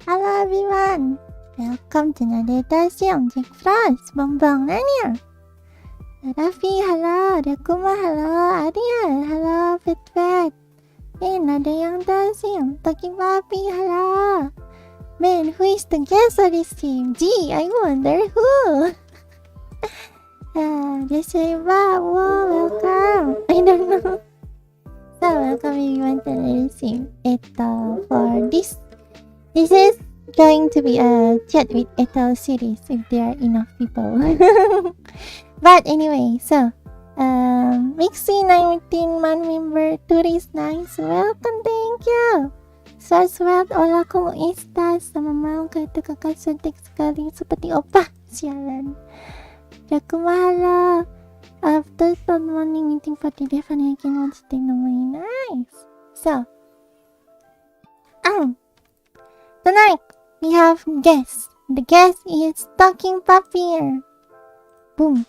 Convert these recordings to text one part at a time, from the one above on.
Hello everyone! Welcome to another Thursday Jack Frost. Bongbong Nanya. Raffi, hello. Rakuma, hello. Ariel, hello. Fitfit. Another young Thursday. Talking Puppy, hello. Man, who is the guest of this team? Gee, I wonder who. Just say wow, welcome. I don't know. So, welcome everyone to another team. For this is going to be a chat with Ethel series if there are enough people. But anyway, so Mixi 19 man member Turis Nice, welcome, thank you. Swarswat, hola, ¿cómo estás? Sama mau kata kakak cantik sekali seperti opa. Sialan. Jaku mahalo. After the morning meeting for today, I can watch the normally nice. So, tonight we have guests. The guest is Talking Puppy. Boom.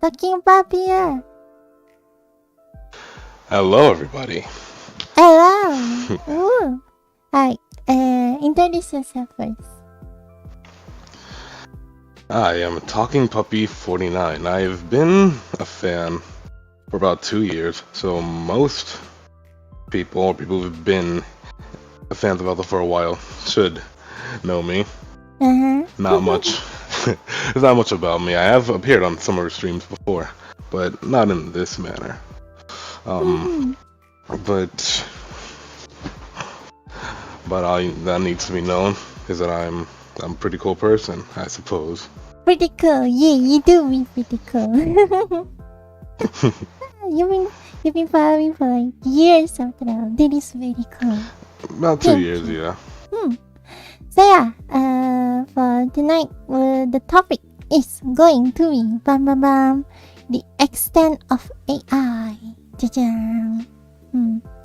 Talking Puppy. Hello, everybody. Hello. Ooh. Hi. Introduce yourself first. I am TalkingPuppy49. I've been a fan for about 2 years, so most people who've been fans of Ethel for a while should know me. Not much. There's not much about me. I have appeared on some of her streams before, but not in this manner. But that needs to be known is that I'm a pretty cool person, I suppose. Pretty cool. Yeah, you do be pretty cool. You've been following for like years after all. That is very cool. About 2 years, yeah. So yeah, for tonight, the topic is going to be the extent of AI.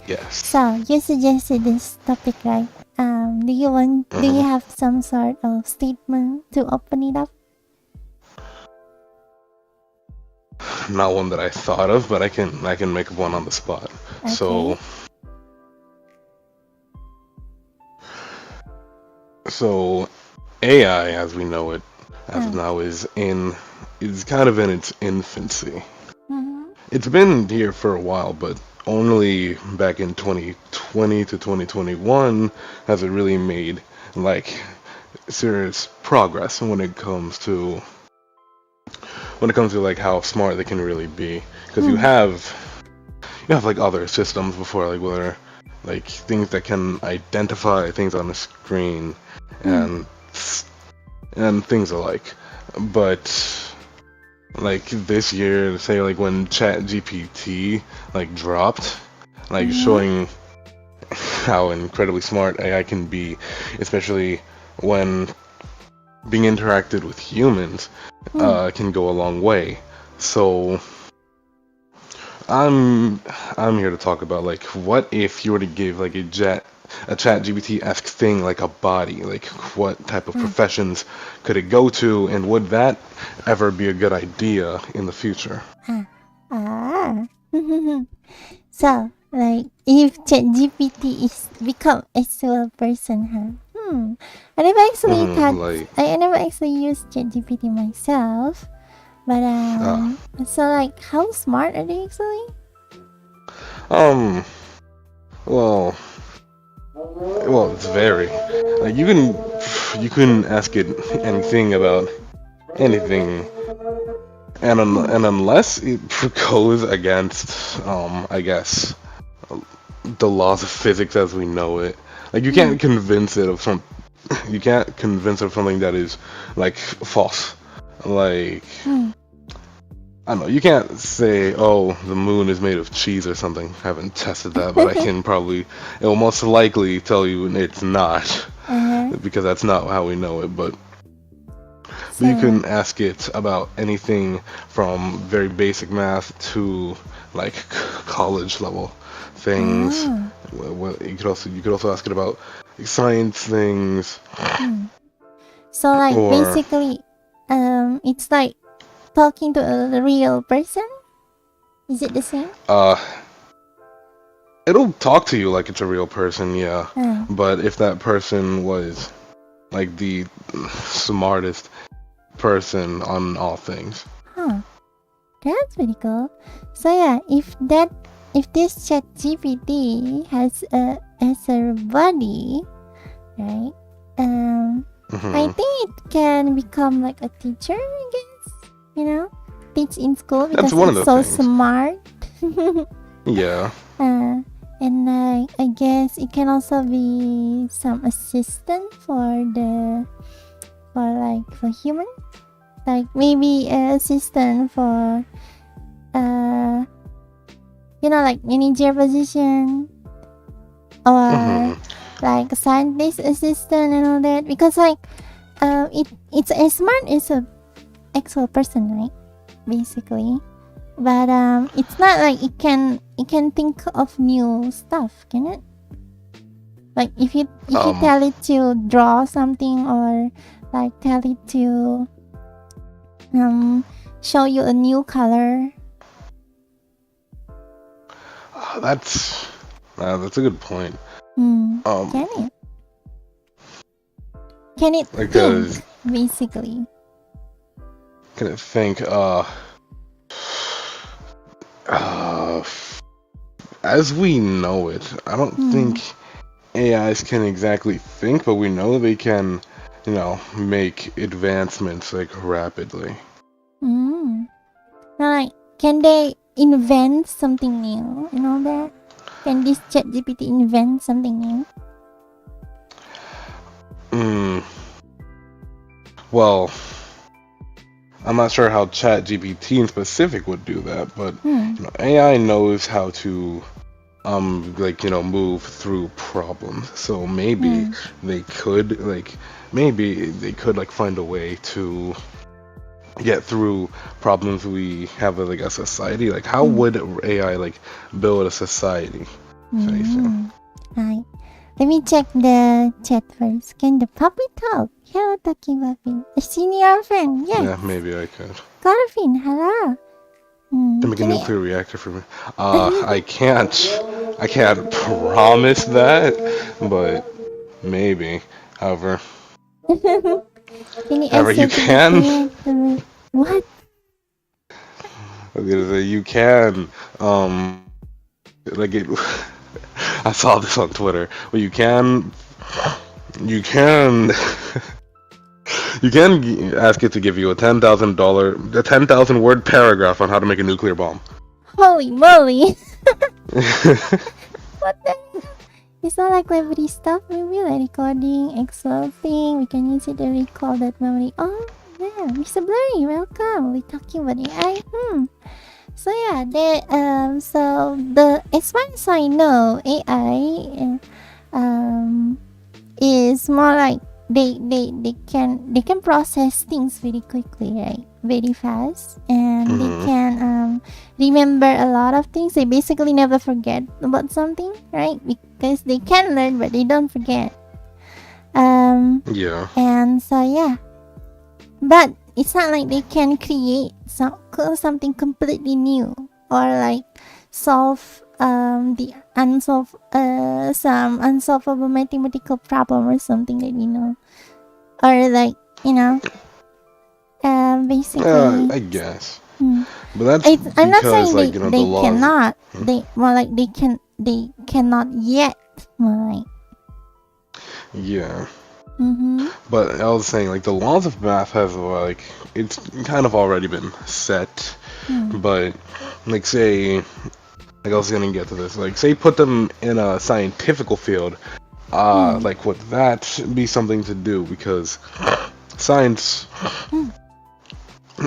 Yes. So you suggested this topic, right? Do you have some sort of statement to open it up? Not one that I thought of, but I can make one on the spot. Okay. So AI, as we know it, as of now, is kind of in its infancy. It's been here for a while, but only back in 2020 to 2021 has it really made like serious progress when it comes to like how smart they can really be. Because you have like other systems before, like whether like things that can identify things on the screen and things alike. But like this year, say like when ChatGPT like dropped, like showing how incredibly smart AI can be, especially when being interacted with humans, can go a long way. So I'm here to talk about like what if you were to give like a ChatGPT-esque thing like a body, like what type of professions could it go to, and would that ever be a good idea in the future? So like if ChatGPT is become a actual person, I never actually like I never actually used ChatGPT myself, but so like, how smart are they actually? um well it's very like you can ask it anything about anything, and unless it goes against I guess the laws of physics as we know it, like you can't convince it of something that is like false. Like I don't know, you can't say, oh, the moon is made of cheese or something. I haven't tested that, but it will most likely tell you it's not, because that's not how we know it. But you can ask it about anything from very basic math to like college level things. You could also ask it about science things. So like Or basically, it's like talking to a real person. Is it the same? it'll talk to you like it's a real person, yeah. But if that person was like the smartest person on all things. That's pretty cool. So yeah, if this ChatGPT has a body, right? I think it can become like a teacher, I guess. You know, teach in school because it's so smart. Yeah. And like, I guess it can also be some assistant for human, like maybe an assistant for like manager position, or like a scientist assistant and all that, because like it's as smart as a actual person, right? Basically. But it's not like it can think of new stuff, can it? Like if you tell it to draw something, or like tell it to show you a new color. That's a good point. Can it think, basically? Can it think? As we know it, I don't think AIs can exactly think, but we know they can, make advancements like rapidly. Now, like, can they invent something new and all that? Can this ChatGPT invent something new? Well, I'm not sure how ChatGPT in specific would do that, but AI knows how to move through problems. So maybe they could find a way to get through problems we have as like a society. Like how would AI like build a society? Right. Let me check the chat first. Can the puppy talk? Hello, Talking Puppy. A senior friend. Yes. Yeah, maybe I could. Garfin, hello. To make a nuclear reactor for me. I can't promise that, but maybe. However, can you can. What? You can. I saw this on Twitter. Well, you can ask it to give you a $10,000 word paragraph on how to make a nuclear bomb. Holy moly! What the hell? It's not like library stuff, maybe like recording, Excel thing. We can use it to recall that memory. Oh yeah, Mr. Blurry, welcome. We're talking about AI. So yeah, as far as I know, AI is more like they can process things very quickly, right? Very fast, and they can remember a lot of things. They basically never forget about something, right? Because they can learn, but they don't forget. Yeah. And so yeah, but it's not like they can create something completely new, or like solve the some unsolvable mathematical problem or something that we know, or like basically. I guess. Hmm. But that's I'm not because, saying like, they, the they laws. cannot. They cannot yet. More like. Yeah. Mm-hmm. But I was saying, like, the laws of math have, like, it's kind of already been set. But, like, say, like, I was gonna get to this. Like, say, put them in a scientific field. Like, would that be something to do? Because science,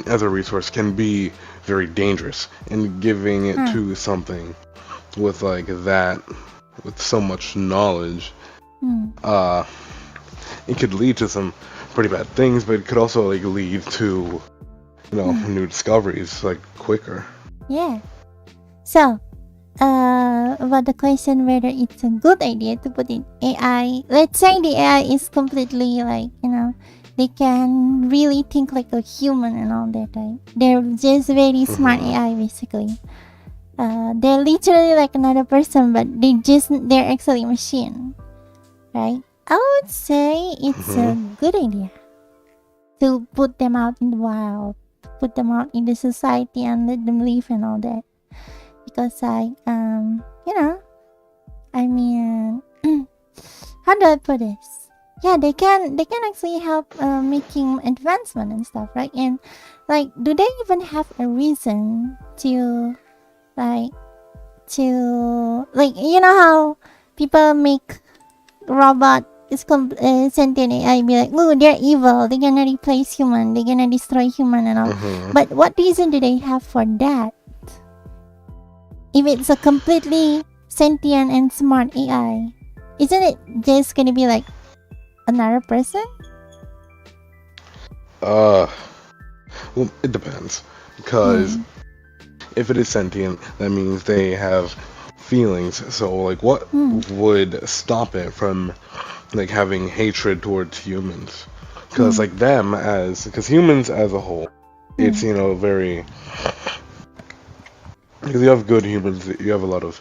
as a resource, can be very dangerous. And giving it to something with, like, that, with so much knowledge, it could lead to some pretty bad things, but it could also, like, lead to, new discoveries, like, quicker. Yeah. So, about the question whether it's a good idea to put in AI. Let's say the AI is completely like, they can really think like a human and all that, right? They're just very smart AI, basically. They're literally like another person, but they're actually a machine, right? I would say it's a good idea to put them out in the wild, put them out in the society and let them live and all that. Because like, I mean, how do I put this? Yeah, they can actually help making advancement and stuff, right? And like, do they even have a reason to how people make robot sentient AI be like, oh, they're evil, they're gonna replace human, they're gonna destroy human and all. But what reason do they have for that? If it's a completely sentient and smart AI, isn't it just gonna be like another person? Well, it depends. Because if it is sentient, that means they have feelings. So, like, what would stop it from, like, having hatred towards humans? Because, like, because humans as a whole, it's, very... Because you have good humans, you have a lot of...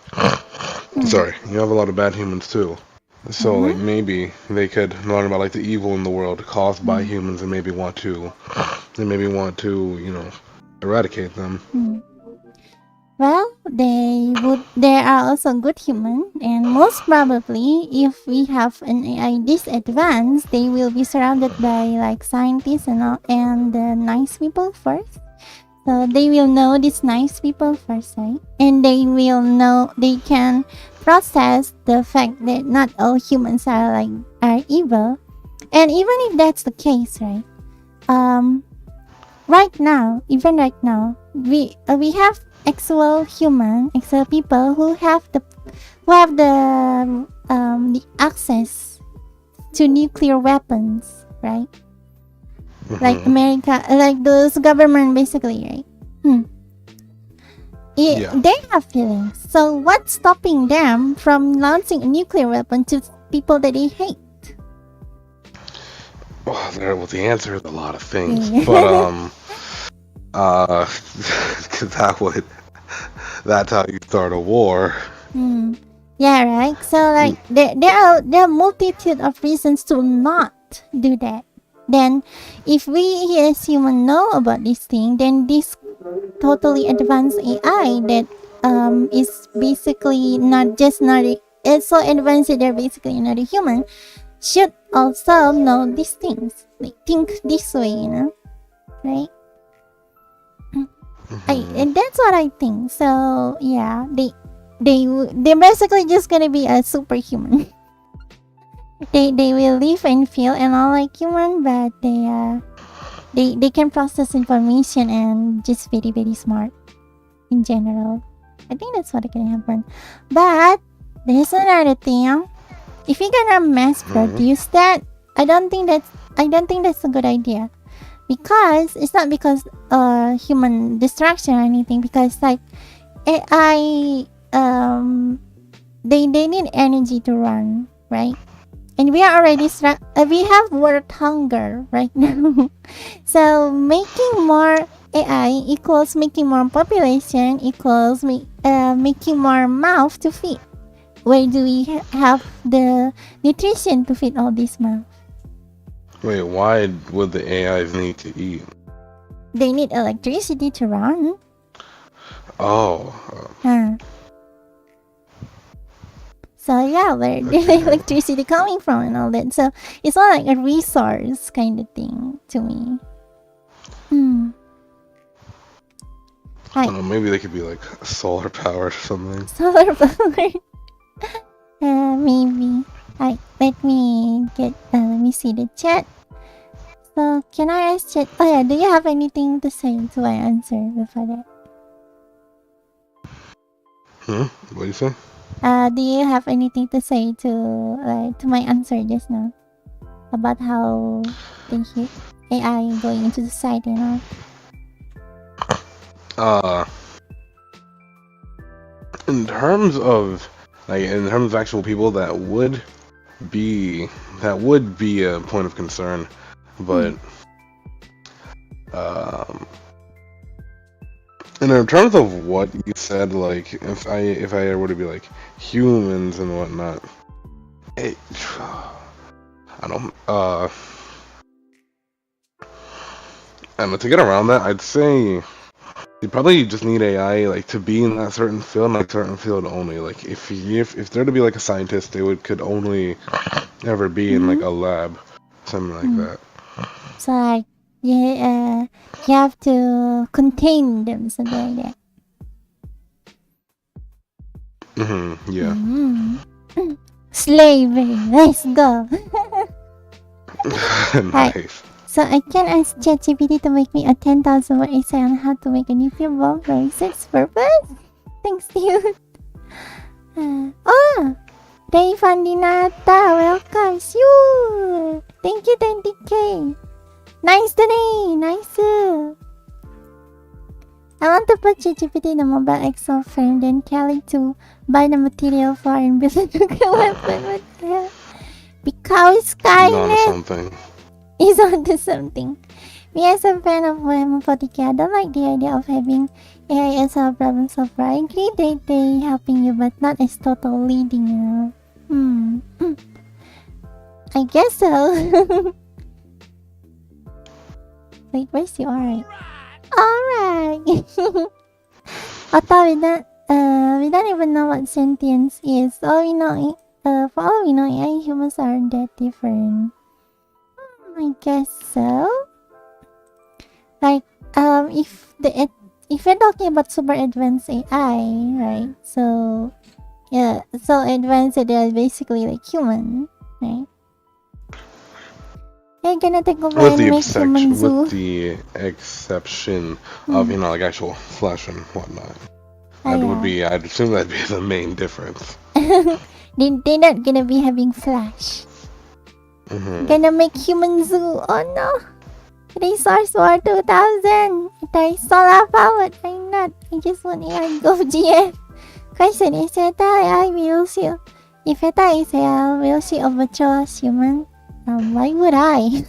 Sorry, you have a lot of bad humans, too. So, like, maybe they could learn about, like, the evil in the world caused by humans and maybe want to, eradicate them. Well, there are also good humans, and most probably, if we have an AI this advanced, they will be surrounded by like scientists and nice people first. So they will know these nice people first, right? And they will know they can process the fact that not all humans are evil. And even if that's the case, right? Right now, we have actual people who have the access to nuclear weapons, right? Like America, like those government, basically, right? They have feelings. So what's stopping them from launching a nuclear weapon to people that they hate? Well, the answer is a lot of things, but because that's how you start a war. Yeah, right. So like there are a multitude of reasons to not do that. Then, if we as humans know about this thing, then this totally advanced AI that is basically it's so advanced that they're basically not a human, should also know these things. Like, think this way, right? And that's what I think. So yeah, they're basically just gonna be a superhuman. They will live and feel and all like human, but they can process information and just very, very smart in general. I think that's what can happen. But there's another thing. If you're gonna mass produce that, I don't think that's a good idea. Because it's not because human destruction or anything, because like AI they need energy to run, right? And we are already we have world hunger right now. So making more AI equals making more population equals making more mouth to feed. Where do we have the nutrition to feed all these mouths? Wait, why would the AIs need to eat? They need electricity to run. Oh. So yeah, where did the electricity coming from and all that? So it's not like a resource kind of thing to me. I don't know, maybe they could be like solar powered or something. Solar power. Maybe. Alright, let me see the chat. So can I ask chat? Oh yeah, do you have anything to say to my answer before that? What do you say? Do you have anything to say to my answer just now about how they hit AI going into society and all? In terms of actual people, that would be a point of concern, but and in terms of what you said, like if I were to be like humans and whatnot, I don't to get around that, I'd say you probably just need AI like to be in that certain field, like certain field only. Like if they're to be like a scientist, they could only ever be in like a lab, something like that. So like you have to contain them, something like that. Yeah. Slavery, let's go. Nice. So I can ask ChatGPT to make me a 10,000 word essay on how to make a nuclear bomb for research purpose. Thanks, dude. Ray Fandinata, welcome. Sure. Thank you, 20k. Nice today, nice. I want to put ChatGPT in a mobile Excel frame, then Kelly to buy the material for and build a nuclear weapon. What the hell? Because Skynet is onto something. Me as a fan of M40K, I don't like the idea of having AI as a problem solver. I agree that they helping you, but not as total leading you. I guess so. Wait, where's the alright? Alright! Otto, we don't even know what sentience is. For all we know, AI and humans aren't that different. I guess so. Like, if we're talking about super advanced AI, right? So, yeah, so advanced that they're basically like human, right? They're gonna take over and make human zoo. With the exception of, like actual flesh and whatnot. I'd assume that'd be the main difference. They're not gonna be having flash. Gonna make human zoo. Oh no! Resource War 2000! They're solar powered. I'm not. I just want AI go GF. Question is, AI will see. If AI is AI, will she overthrow us human? Why would I?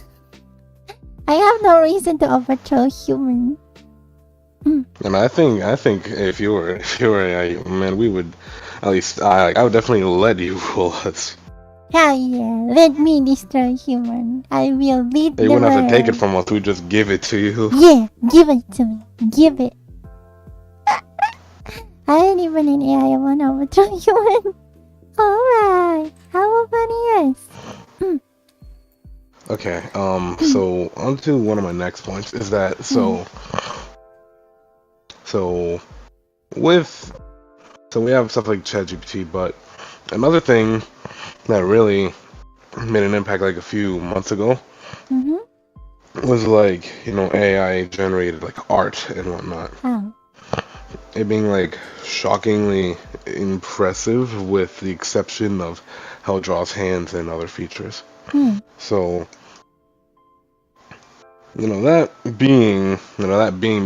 I have no reason to overthrow human. And I think if you were AI, man, we would at least I would definitely let you rule us. Hell yeah, let me destroy human. I will lead the They wouldn't have to take it world. from us, we just give it to you. Yeah, give it to me. Give it. I ain't even an AI, I wanna overthrow human. Alright, how about yes? Okay, so on to one of my next points is that we have stuff like ChatGPT, but another thing that really made an impact like a few months ago was like, AI generated like art and whatnot. It being like shockingly impressive with the exception of how it draws hands and other features. So that being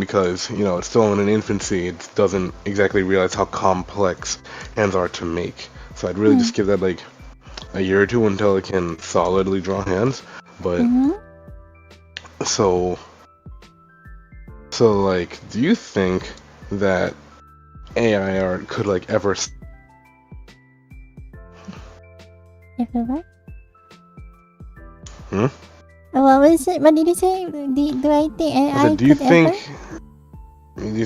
because it's still in an infancy, it doesn't exactly realize how complex hands are to make. So I'd really just give that like a year or two until it can solidly draw hands. But so like, do you think that AI art could like ever. Everywhere. Hmm? What was it? What did you say? Do I think I AI said, do you could ever?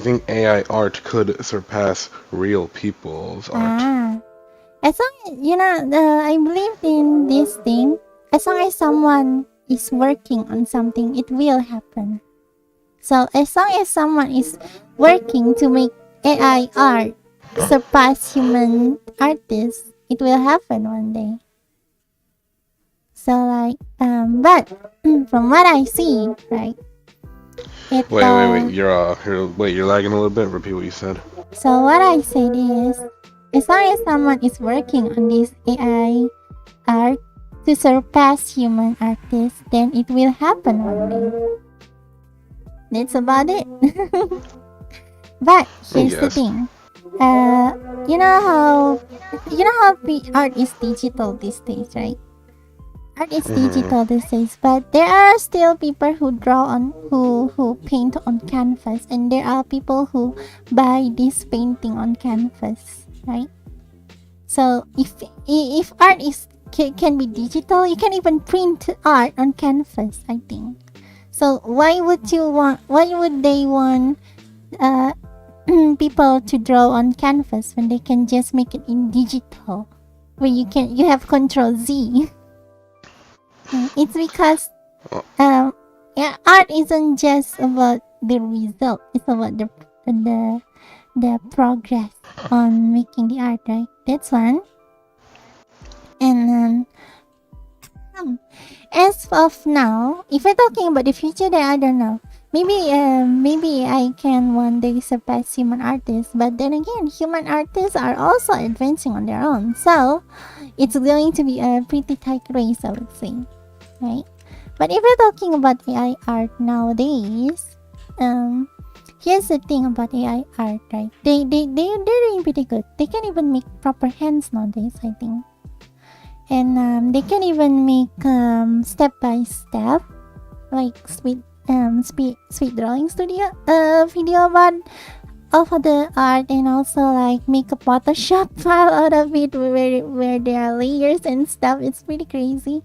think AI art could surpass real people's art? As long as, I believe in this thing. As long as someone is working on something, it will happen. So as long as someone is working to make AI art surpass human artists, it will happen one day. So like, but from what I see, right? Wait. You're lagging a little bit. Repeat what you said. So what I said is, as long as someone is working on this AI art to surpass human artists, then it will happen one day. That's about it. But here's the thing. You know how art is digital these days, right? Art is digital these days, but there are still people who draw on who paint on canvas, and there are people who buy this painting on canvas, right? So if art can be digital, you can even print art on canvas, I think. So why would they want people to draw on canvas when they can just make it in digital, where you have Control Z? It's because art isn't just about the result; it's about the progress on making the art, right? That's one. And as of now, if we're talking about the future, then I don't know. Maybe I can one day surpass human artists, but then again, human artists are also advancing on their own. So it's going to be a pretty tight race, I would say, right? But if we're talking about AI art nowadays, here's the thing about AI art, right? They're doing pretty good. They can even make proper hands nowadays, I think. And they can even make step by step, like sweet drawing studio video about of the art, and also like make a Photoshop file out of it where there are layers and stuff. It's pretty crazy.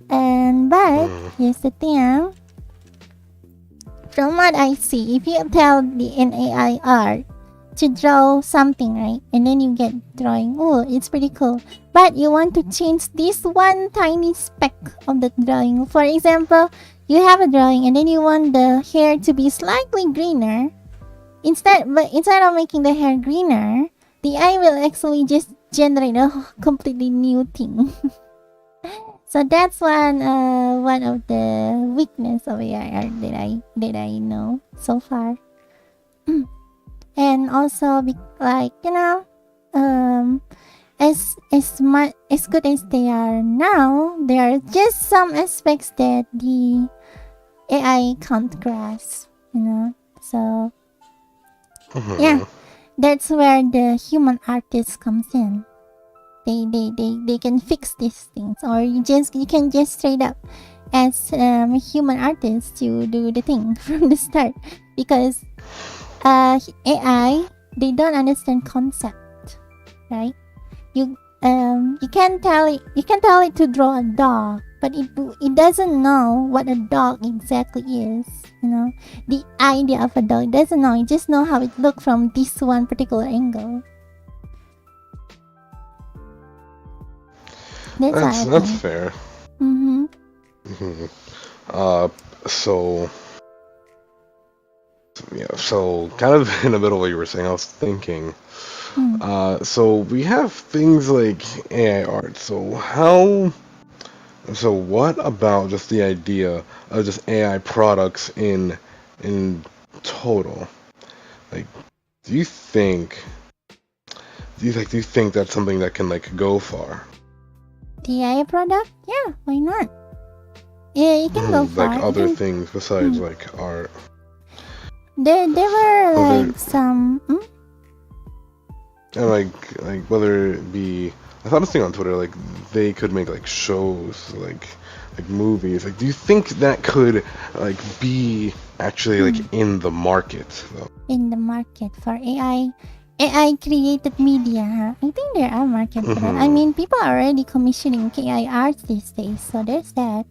But here's the thing. From what I see, if you tell an AI art to draw something, right, and then you get drawing, oh, it's pretty cool, but you want to change this one tiny speck of the drawing. For example, you have a drawing and then you want the hair to be slightly greener. Instead of making the hair greener, the AI will actually just generate a completely new thing. So that's one of the weakness of AI art that I know so far. And also, as good as they are now, there are just some aspects that the AI can't grasp, So yeah, that's where the human artist comes in. They can fix these things, or you can just straight up as a human artist to do the thing from the start, because AI, they don't understand concept, right? You can tell it to draw a dog, but it doesn't know what a dog exactly is. The idea of a dog, it doesn't know. It just know how it looks from this one particular angle. That's fair. So kind of in the middle of what you were saying, I was thinking. So we have things like AI art. So what about just the idea of just AI products in total? Like, do you think that's something that can like go far? The AI product? Yeah, why not? Yeah, you can go far. Like other things besides like art. There were like some. And like whether it be, I saw this thing on Twitter, like they could make like shows, like movies. Like, do you think that could like be actually like in the market though? In the market for AI AI created media, huh? I think there are market for that. I mean, people are already commissioning AI art these days, so there's that.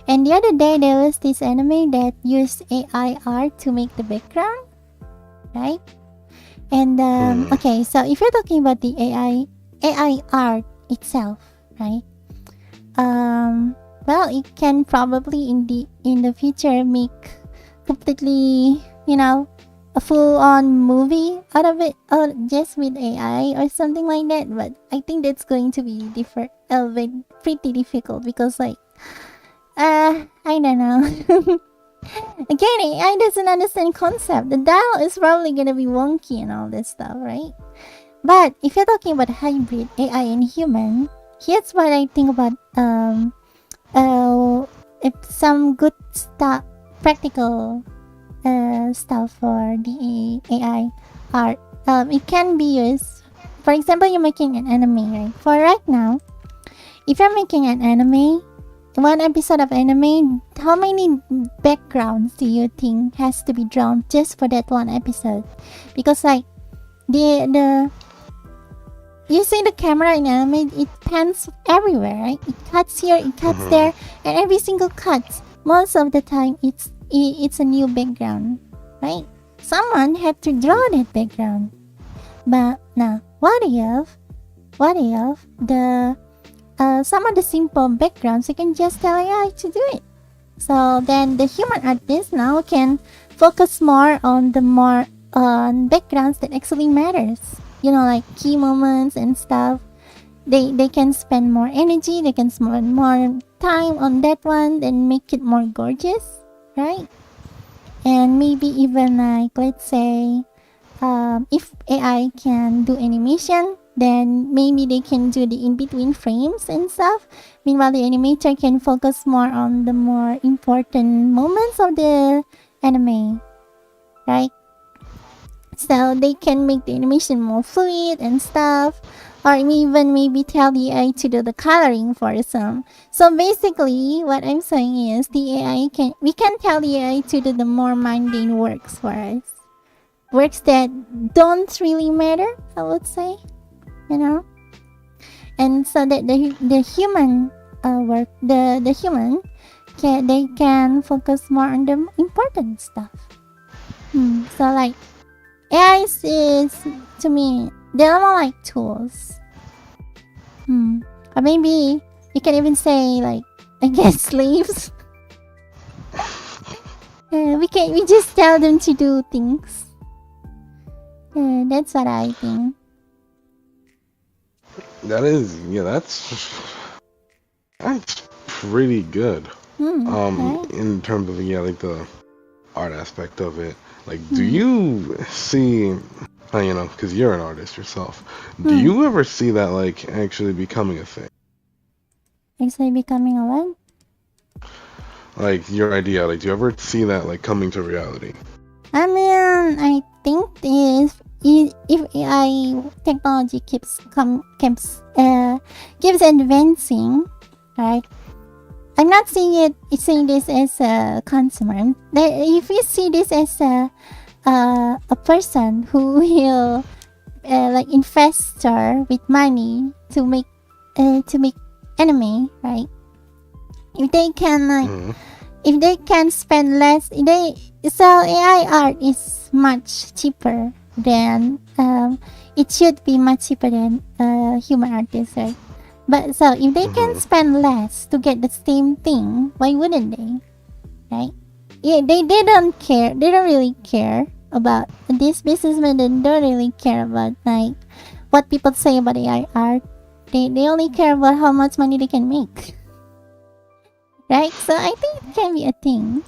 And the other day, there was this anime that used AI art to make the background, right? And okay, so if you're talking about the AI art itself, right? Well, it can probably in the future make completely, a full-on movie out of it, or just with AI or something like that. But I think that's going to be pretty difficult because, like, I don't know. Again, AI doesn't understand concept. The dial is probably gonna be wonky and all this stuff, right? But if you're talking about hybrid AI and human, here's what I think about if some good stuff, practical stuff for the AI art. It can be used. For example, you're making an anime, right? For right now, if you're making an anime, one episode of anime, how many backgrounds do you think has to be drawn just for that one episode? Because like the you see the camera in anime, it pans everywhere, right? It cuts here, it cuts there, and every single cut, most of the time, it's a new background, right? Someone had to draw that background. But now, what if the some of the simple backgrounds you can just tell AI to do it? So then the human artist now can focus more on backgrounds that actually matters. Like key moments and stuff. They can spend more energy, they can spend more time on that one and make it more gorgeous, right? And maybe even like, let's say, if AI can do animation, then maybe they can do the in-between frames and stuff. Meanwhile, the animator can focus more on the more important moments of the anime, right? So they can make the animation more fluid and stuff, or even maybe tell the AI to do the coloring for some. So basically, what I'm saying is we can tell the AI to do the more mundane works for us, works that don't really matter, I would say, and so that the human work, the human they can focus more on the important stuff. So like AI is to me, they're more like tools. Or maybe you can even say like, I guess, slaves. We just tell them to do things. That's what I think. That's pretty good. Right? In terms of like the art aspect of it. Like, do you see, because you're an artist yourself, do you ever see that like actually becoming a thing? Actually becoming a what? Like your idea, like do you ever see that like coming to reality? I mean, I think if AI technology keeps advancing, right? I'm not seeing this as a consumer. If you see this as a person who will like investor with money to make anime, right? If they can if they can spend less, so AI art is much cheaper than it should be much cheaper than human artists, right? But so if they can spend less to get the same thing, why wouldn't they? Right? Yeah, they don't care. They don't really care about this businessmen. They don't really care about like what people say about AI art. They only care about how much money they can make. Right? So I think it can be a thing.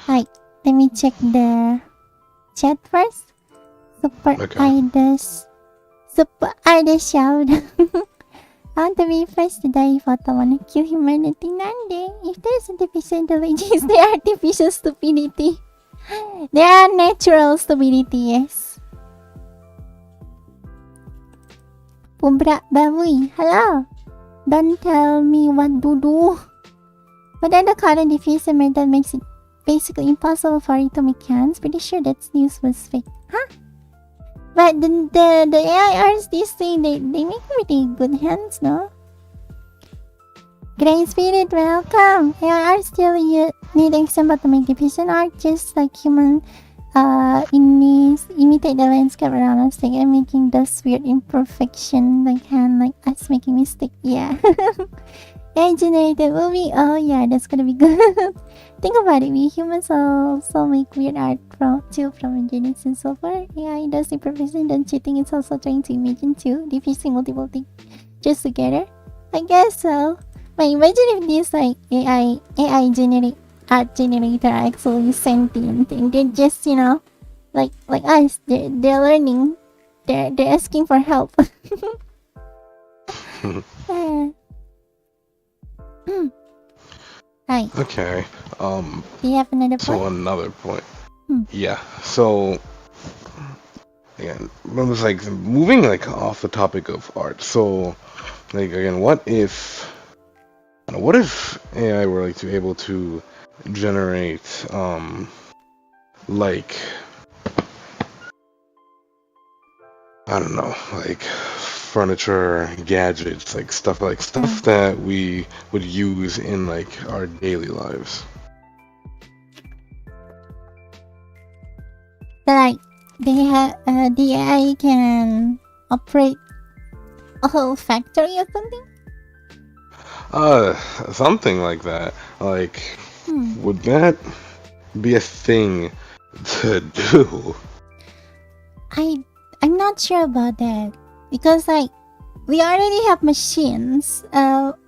Right. Let me check the chat first. Super shout. I want to be first to die if I want to kill humanity. Nande. If there's artificial intelligence, they are artificial stupidity. They are natural stupidity, yes. Pubra Babuy, hello. Don't tell me what to do. What are the current diffuser that makes it basically impossible for it to make hands. Pretty sure that news was fake. Huh? But the AI artists, they say they make pretty good hands, no? Great Spirit, welcome! AI artists still need example to make depiction art, just like human imitate the landscape around us, like I'm making those weird imperfection, like hand, like us making mistake. Yeah. AI generated movie. Oh yeah, that's gonna be good. Think about it. We humans also make weird art from imagination and so far. AI does imperfection, then cheating is also trying to imagine too, diffusing multiple things just together. I guess so. But imagine if this like AI generate art generator are actually sentient and they're just, you know, like us, they're learning, they're asking for help. Hi. Okay. Do you have another point? So another point. Yeah. So again, it was like moving like off the topic of art. So like again, what if AI were like to able to generate like I don't know, like furniture, gadgets, like stuff that we would use in like our daily lives. So like the AI can operate a whole factory or something? Something like that. Like, would that be a thing to do? I'm not sure about that because like we already have machines,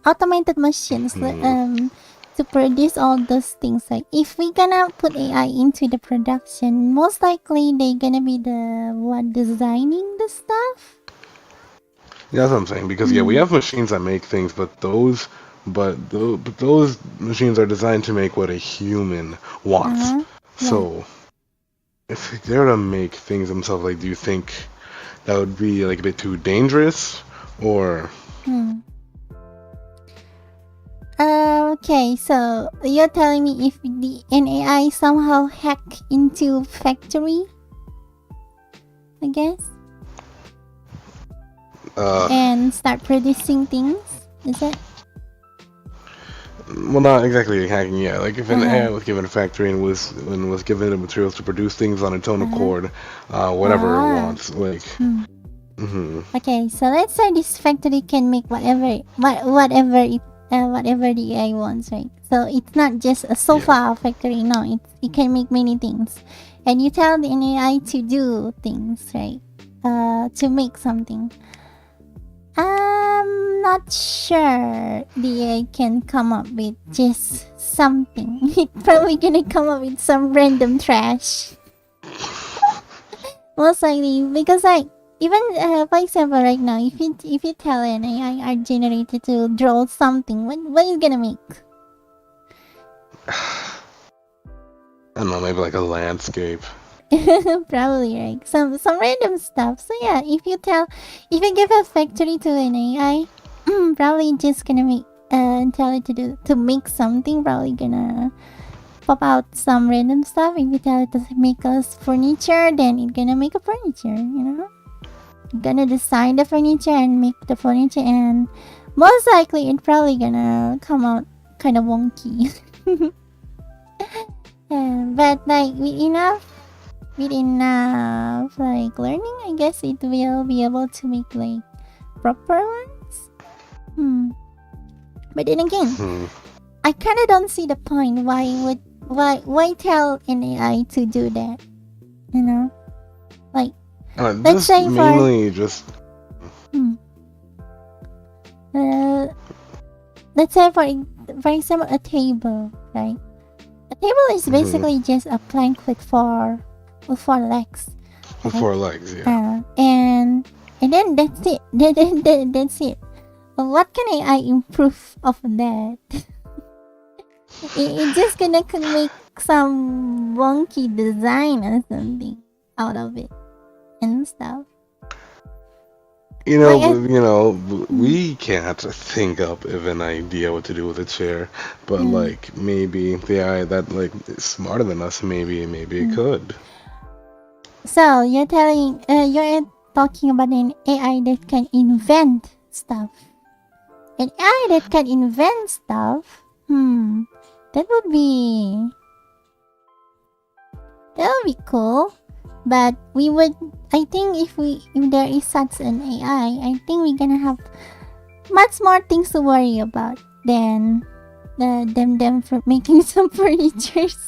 automated machines, to produce all those things. Like if we gonna put AI into the production, most likely they gonna be the one designing the stuff. Yeah, that's what I'm saying. Because yeah, we have machines that make things, but those machines are designed to make what a human wants. So if they were to make things themselves, like, do you think that would be like a bit too dangerous, or? Okay, so you're telling me if an AI somehow hack into factory, I guess, and start producing things, is it? Well, not exactly hacking, yeah. Like if an AI was given a factory and was given the materials to produce things on its own accord, whatever it wants, like. Okay, so let's say this factory can make whatever the AI wants, right? So it's not just a sofa factory. No, it can make many things, and you tell the AI to do things, right? To make something. I'm not sure the AI can come up with just something. It's probably gonna come up with some random trash. Most likely, because like even for example, right now, if you tell an AI art generator to draw something, what is gonna make? I don't know, maybe like a landscape. Probably right, some random stuff. So yeah, if you give a factory to an AI, probably just gonna make tell it to make something. Probably gonna pop out some random stuff. If you tell it to make us furniture, then it's gonna make a furniture. You know, gonna design the furniture and make the furniture, and most likely it's probably gonna come out kind of wonky. But like with enough like learning, I guess it will be able to make like proper ones. But then again, I kind of don't see the point. Why tell an AI to do that? You know, like let's say mainly just. Let's say for example a table, right? A table is basically just a plank with four legs. With 4 legs, yeah. And then that's it. That's it. But what can AI improve of that? It's just gonna make some wonky design or something out of it and stuff. Like, we can't think up of an idea what to do with a chair, but like maybe the AI that like is smarter than us, maybe it could. so you're talking about an AI that can invent stuff. An AI that can invent stuff. That would be cool. But I think if there is such an AI, I think we're gonna have much more things to worry about than them for making some furnitures.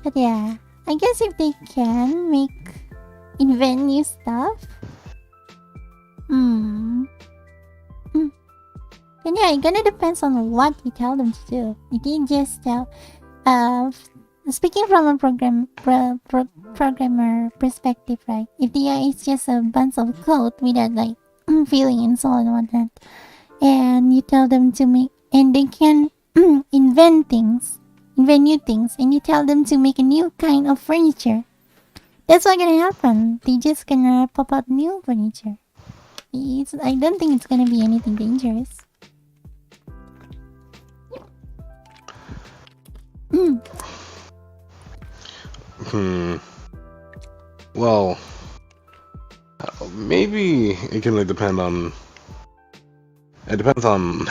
But yeah, I guess if they can invent new stuff. And yeah, it gonna depends on what we tell them to do. You didn't just tell. Speaking from a programmer perspective, right? If the AI is just a bunch of code without like feeling and so on and whatnot, and you tell them to make, and they can invent new things, and you tell them to make a new kind of furniture, that's what's gonna happen. They just gonna pop out new furniture. I don't think it's gonna be anything dangerous. Well, maybe it can like depend on. It depends on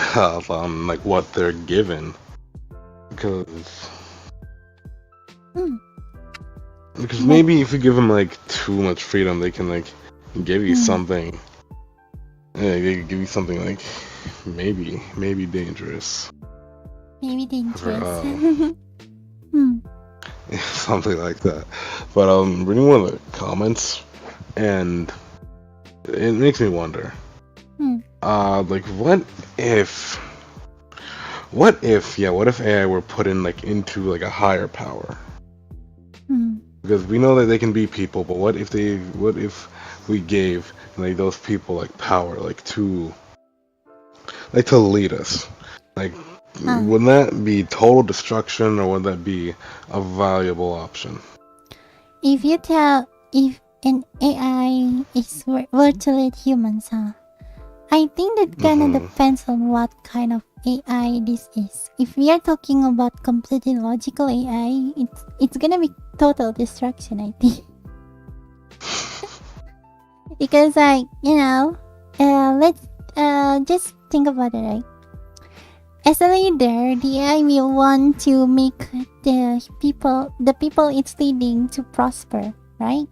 like what they're given, because maybe if you give them like too much freedom, they can like give you something. Yeah, they could give you something like maybe dangerous. Maybe dangerous. Something like that. But reading one of the comments, and it makes me wonder. Like what if AI were put in like into like a higher power? Because we know that they can be people, but what if we gave like those people like power, like to lead us? Like, would that be total destruction, or would that be a valuable option? If an AI were to lead humans, I think that kinda depends on what kind of AI this is. If we are talking about completely logical AI, it's gonna be total destruction, I think. Because like, let's just think about it, right? As a leader, the AI will want to make the people it's leading to prosper, right?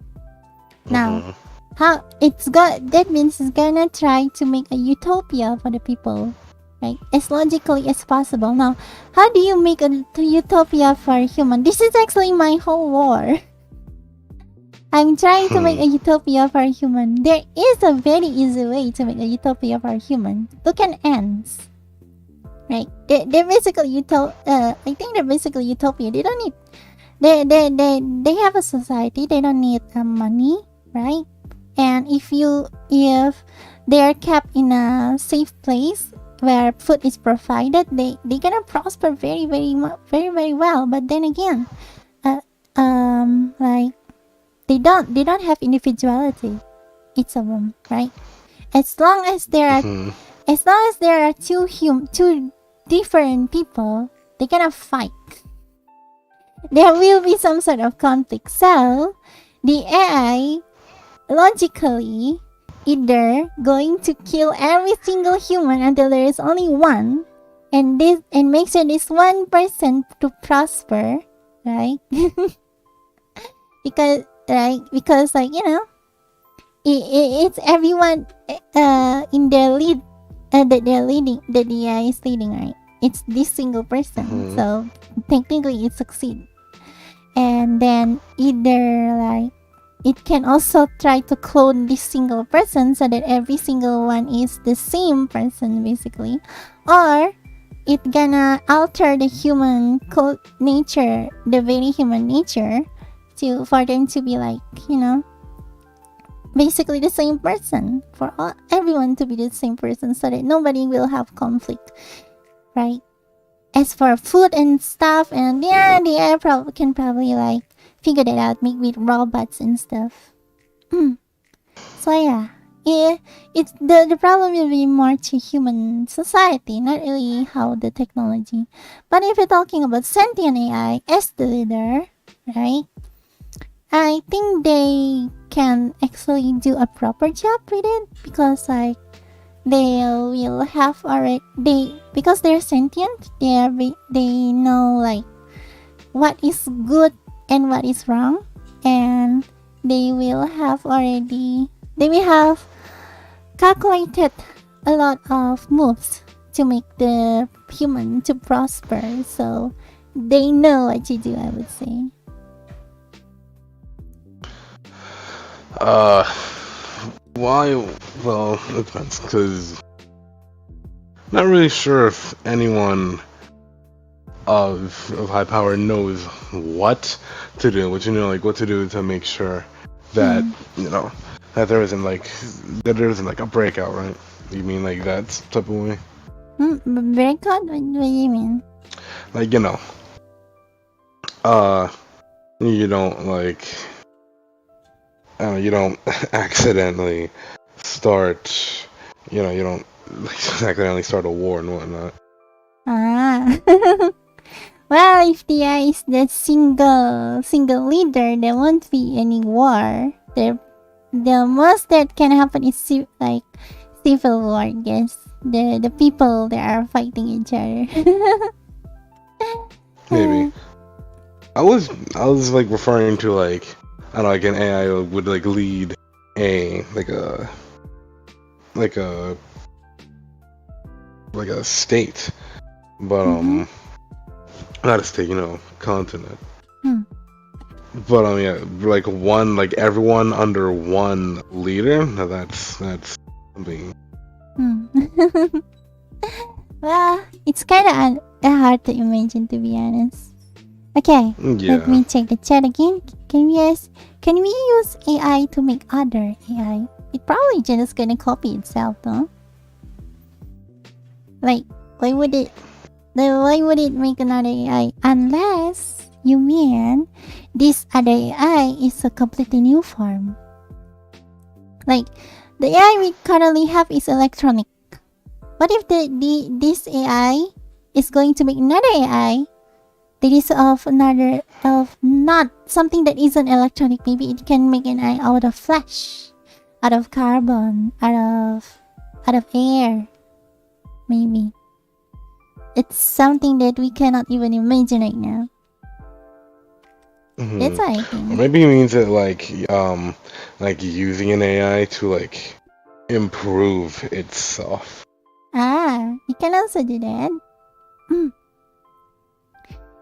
Now, that means it's gonna try to make a utopia for the people, right? As logically as possible. Now, how do you make a utopia for a human? This is actually my whole war. I'm trying to make a utopia for a human. There is a very easy way to make a utopia for a human. Look at ants. Right? They're basically I think they're basically utopia. They don't need they have a society. They don't need money, right? And if they are kept in a safe place where food is provided, they're gonna prosper very very well. But then again, like they don't have individuality, each of them, right? As long as there are two different people, they're gonna fight. There will be some sort of conflict. So the AI logically either going to kill every single human until there is only one, and make sure this one person to prosper, right? because like it's everyone in their lead that the AI is leading, right? It's this single person, so technically it succeeds. And then either like it can also try to clone this single person so that every single one is the same person basically, or it gonna alter the human nature, the very human nature, for them to be like basically the same person, for everyone to be the same person so that nobody will have conflict, right? As for food and stuff, and the AI can probably like figure that out, make with robots and stuff. So yeah, it's the problem will be more to human society, not really how the technology. But if you're talking about sentient AI as the leader, right? I think they can actually do a proper job with it because like they will have already because they're sentient, they know like what is good and what is wrong, and they will have calculated a lot of moves to make the human to prosper, so they know what to do, I would say. Why? Well, it depends, because not really sure if anyone of high power knows what to do, like what to do to make sure that that there isn't like a breakout, right? You mean like that type of way? Breakout? What do you mean? Like you don't like you don't accidentally start you don't accidentally start a war and whatnot. Well, if the AI is the single leader, there won't be any war. The most that can happen is like civil war, I guess. The people that are fighting each other. Maybe. I was like referring to like I don't know, like an AI would like lead a state, but not a state, continent. But yeah, like everyone under one leader. Now that's something. Well, it's kind of hard to imagine, to be honest. Okay, let me check the chat again. Can we use AI to make other AI? It probably just gonna copy itself, though. Like, why would it make another AI unless you mean this other AI is a completely new form? Like, the AI we currently have is electronic. What if this AI is going to make another AI that is of not something that isn't electronic? Maybe it can make an AI out of flesh, out of carbon, out of air. Maybe it's something that we cannot even imagine right now. That's what I think. Or maybe it means that like using an AI to like improve itself. You can also do that.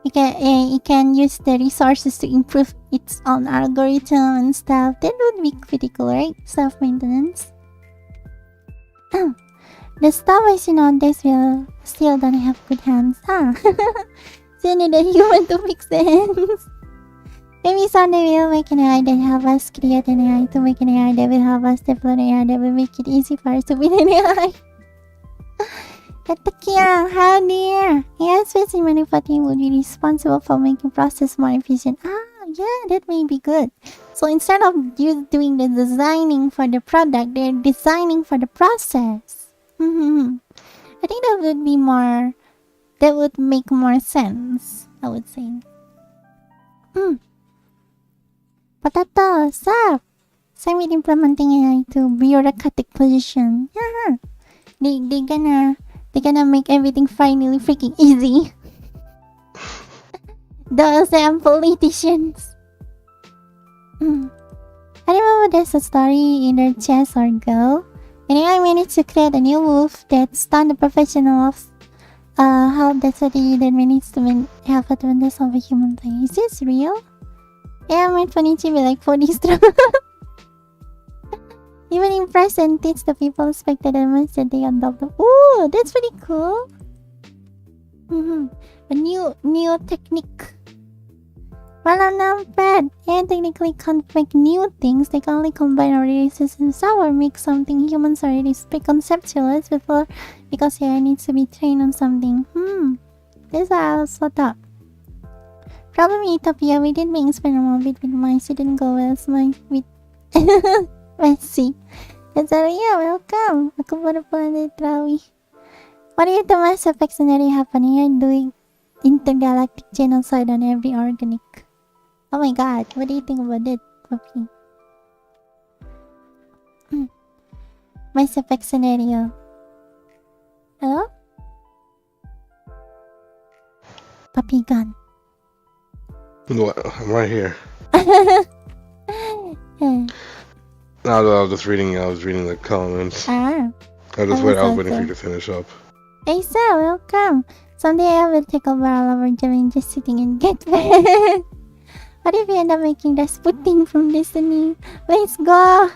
You can use the resources to improve its own algorithm and stuff. That would be pretty cool, right? Self-maintenance. The stuff I see nowadays will still don't have good hands. So you need a human to fix the hands. Maybe someday we'll make an AI that help us create an AI to make an AI that will help us develop an AI that will make it easy for us to build an AI. Katakia, how dear! AI space in manufacturing would be responsible for making process more efficient. Yeah, that may be good. So instead of you doing the designing for the product, they're designing for the process. I think that would make more sense, I would say. Potato, sup? Same with implementing AI to bureaucratic position. They're gonna make everything finally freaking easy. Those damn politicians. I remember there's a story in either chess or Go. And I managed to create a new move that stunned the professionals. How that strategy that managed to have advantage over human play. Is this real? Yeah, I meant Ponichi be like 40 strong. Even impress and teach the people expected elements that they adopt them. Ooh, that's pretty cool. A new technique. Well, I'm not bad. AI technically can't make new things. They can only combine already existing stuff or make something humans already speak conceptualize before, because AI needs to be trained on something. This I also thought. Problem in Utopia, we did make experimental bit with mice. It didn't go well as with Messi. Azalia, welcome. Aku baru pulang dari Trawi. What if the Mass Effect scenario happening and doing intergalactic genocide on every organic? Oh my god, what do you think about it, Puppy? Mass Effect scenario. Hello? Puppy gun. What? I'm right here. Yeah. No, I was just reading. I was reading the comments. Ah. I was waiting for you to finish up. Hey, sir, welcome. Someday I will take over all of our German just sitting and get fed. What if we end up making Rasputin from Destiny? Let's go!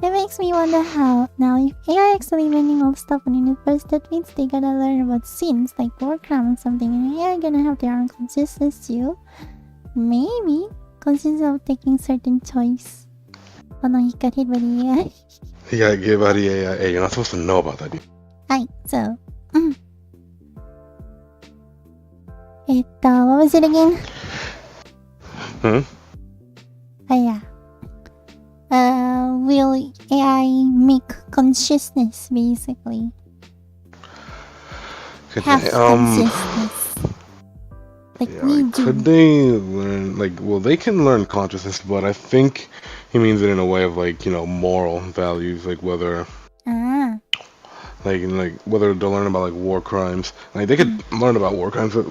That makes me wonder how. Now, if AI actually learning all stuff on universe, that means they gotta learn about sins like war crime or something, and AI gonna have their own consciousness too. Maybe conscious of taking certain choice. Oh no, he got hit by the AI. He got hit by the AI. Hey, you're not supposed to know about that. Hi, so. What was it again? Hmm? Oh yeah. Will AI make consciousness basically? Have consciousness. Like yeah, we like, do. could they learn, well, they can learn consciousness, but I think he means it in a way of, moral values, whether, whether they'll learn about, war crimes. Like, they could learn about war crimes, but,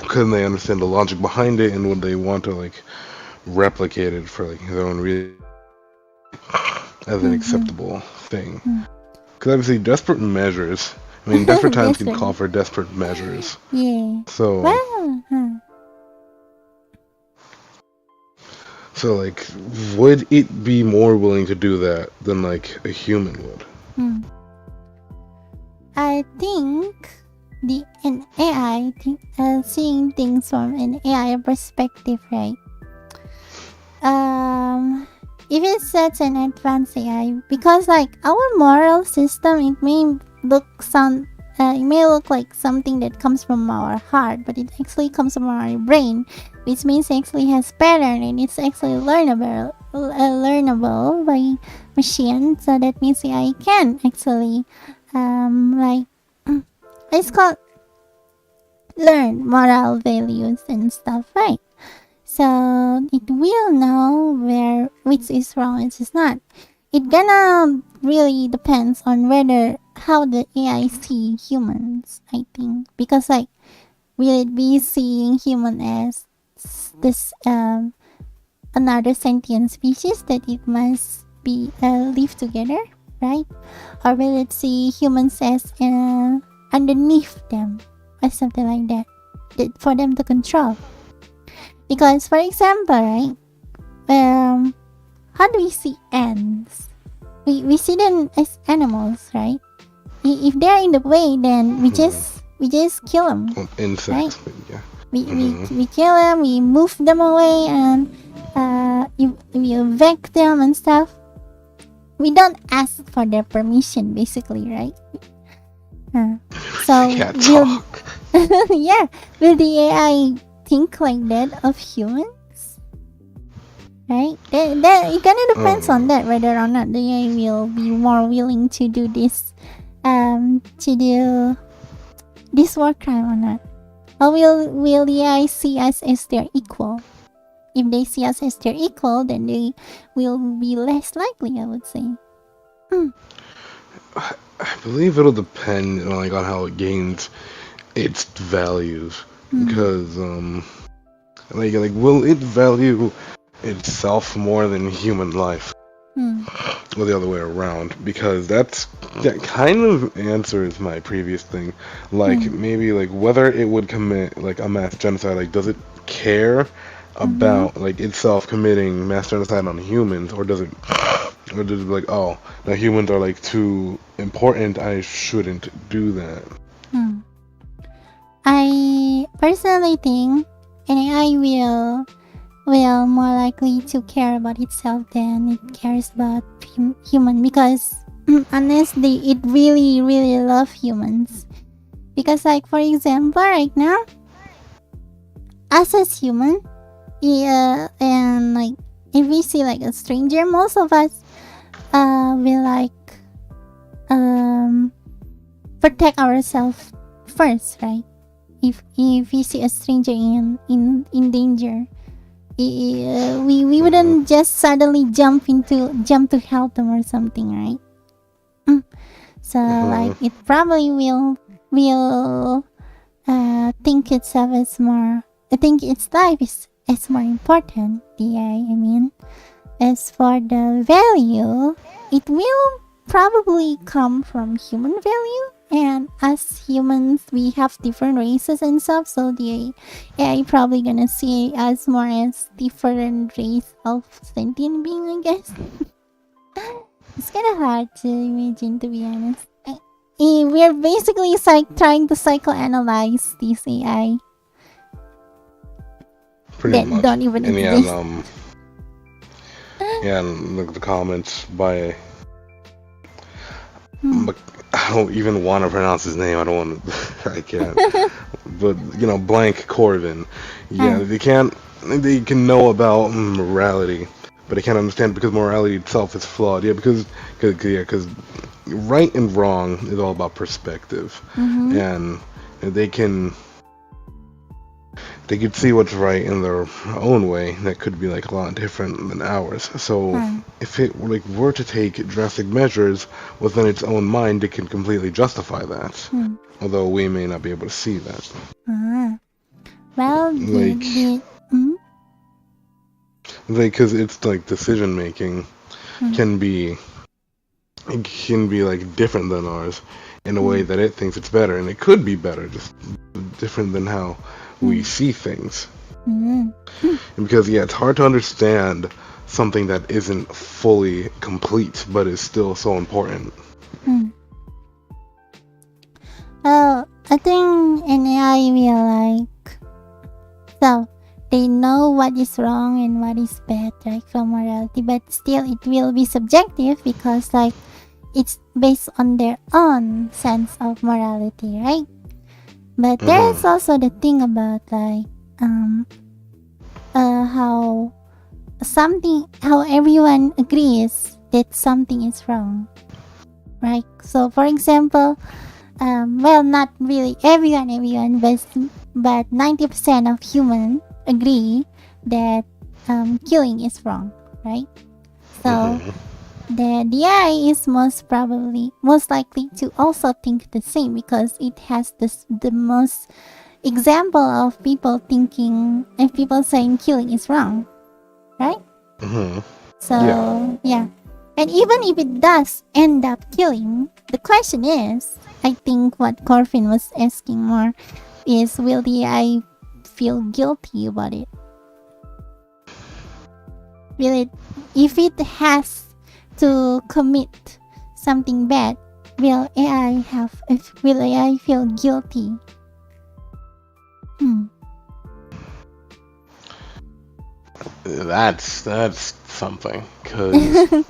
couldn't they understand the logic behind it, and would they want to, replicate it for, their own reason as an acceptable thing? Because, obviously, desperate measures... I mean, desperate times can call for desperate measures. Yeah. So, would it be more willing to do that than, a human would? I think an AI, seeing things from an AI perspective, right? If it's such an advanced AI, because, our moral system, it may look like something that comes from our heart, but it actually comes from our brain, which means it actually has pattern and it's actually learnable by machine. So that means AI can actually it's called learn moral values and stuff, right? So it will know which is wrong, which is not. It gonna really depends on how the AI see humans, I think. Because will it be seeing human as this another sentient species that it must be live together, right? Or will it see humans as underneath them or something like that for them to control? Because, for example, right, how do we see ants? We see them as animals, right? If they're in the way, then we just kill them. Insects, right? Yeah. We kill them, we move them away, and we evict them and stuff. We don't ask for their permission, basically, right? So will the AI think like that of humans? Right? It kind of depends on that, whether or not the AI will be more willing to do this, war crime or not. Or will the AI see us as their equal? If they see us as their equal, then they will be less likely, I would say. I believe it'll depend, on how it gains its values, because will it value itself more than human life, or the other way around? Because that kind of answers my previous thing. Maybe whether it would commit a mass genocide. Does it care about itself committing mass genocide on humans, or does it be oh, now humans are too important, I shouldn't do that? I personally think an AI will more likely to care about itself than it cares about human, because unless it really love humans. Because for example, right now, us as human, and if we see like a stranger, most of us will like protect ourselves first, right? If we see a stranger in danger, we wouldn't just suddenly jump to help them or something, right? So like it probably will think itself as more. I think its life is more important. I mean, as for the value, it will probably come from human value. And as humans, we have different races and stuff, so the AI probably gonna see us more as different race of sentient being, I guess. It's kind of hard to imagine, to be honest. We're basically trying to psychoanalyze this AI Pretty that much. don't even And exist. and the comments by I don't even want to pronounce his name. I don't want to. I can't. But blank Corvin. Yeah, they can't. They can know about morality, but they can't understand because morality itself is flawed. Yeah, because right and wrong is all about perspective, and they can see what's right in their own way that could be like a lot different than ours. So if it were to take drastic measures within its own mind, it can completely justify that. Although we may not be able to see that. Well, because it's like decision making can be like different than ours in a way that it thinks it's better, and it could be better, just different than how we see things. And because it's hard to understand something that isn't fully complete but is still so important. Well, I think an AI will so they know what is wrong and what is bad, right, from morality, but still it will be subjective because it's based on their own sense of morality, right? But there's also the thing about how everyone agrees that something is wrong, right? So for example, well, not really everyone, but 90% of humans agree that killing is wrong, right? So the AI is most likely to also think the same because it has the most example of people thinking and people saying killing is wrong, right? So yeah. And even if it does end up killing, the question is, I think what Corfin was asking more is, will the AI feel guilty about it? If it has to commit something bad, will AI feel guilty? That's something, because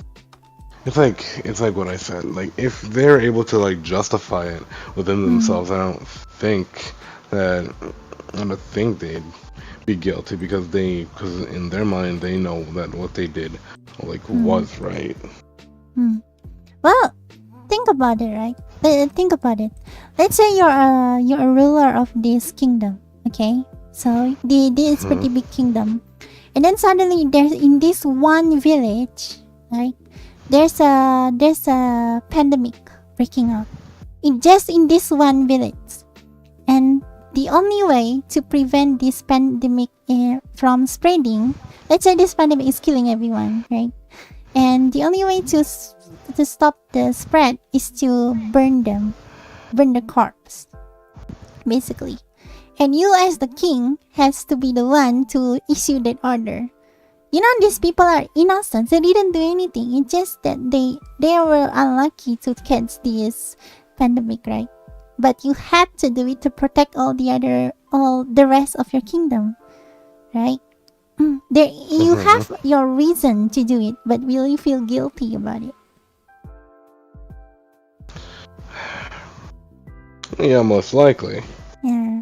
it's like what I said. Like, if they're able to justify it within themselves, I don't think they'd be guilty because in their mind they know that what they did was right. Well, think about it, right? Think about it. Let's say you're a ruler of this kingdom, okay? So this pretty big kingdom, and then suddenly there's in this one village, right? There's a pandemic breaking out in this one village, and the only way to prevent this pandemic from spreading, let's say this pandemic is killing everyone, right? And the only way to stop the spread is to burn the corpse, basically. And you as the king has to be the one to issue that order. These people are innocent. They didn't do anything. It's just that they were unlucky to catch this pandemic, right? But you had to do it to protect all the rest of your kingdom, right? You have your reason to do it, but will you feel guilty about it? Yeah, most likely. Yeah.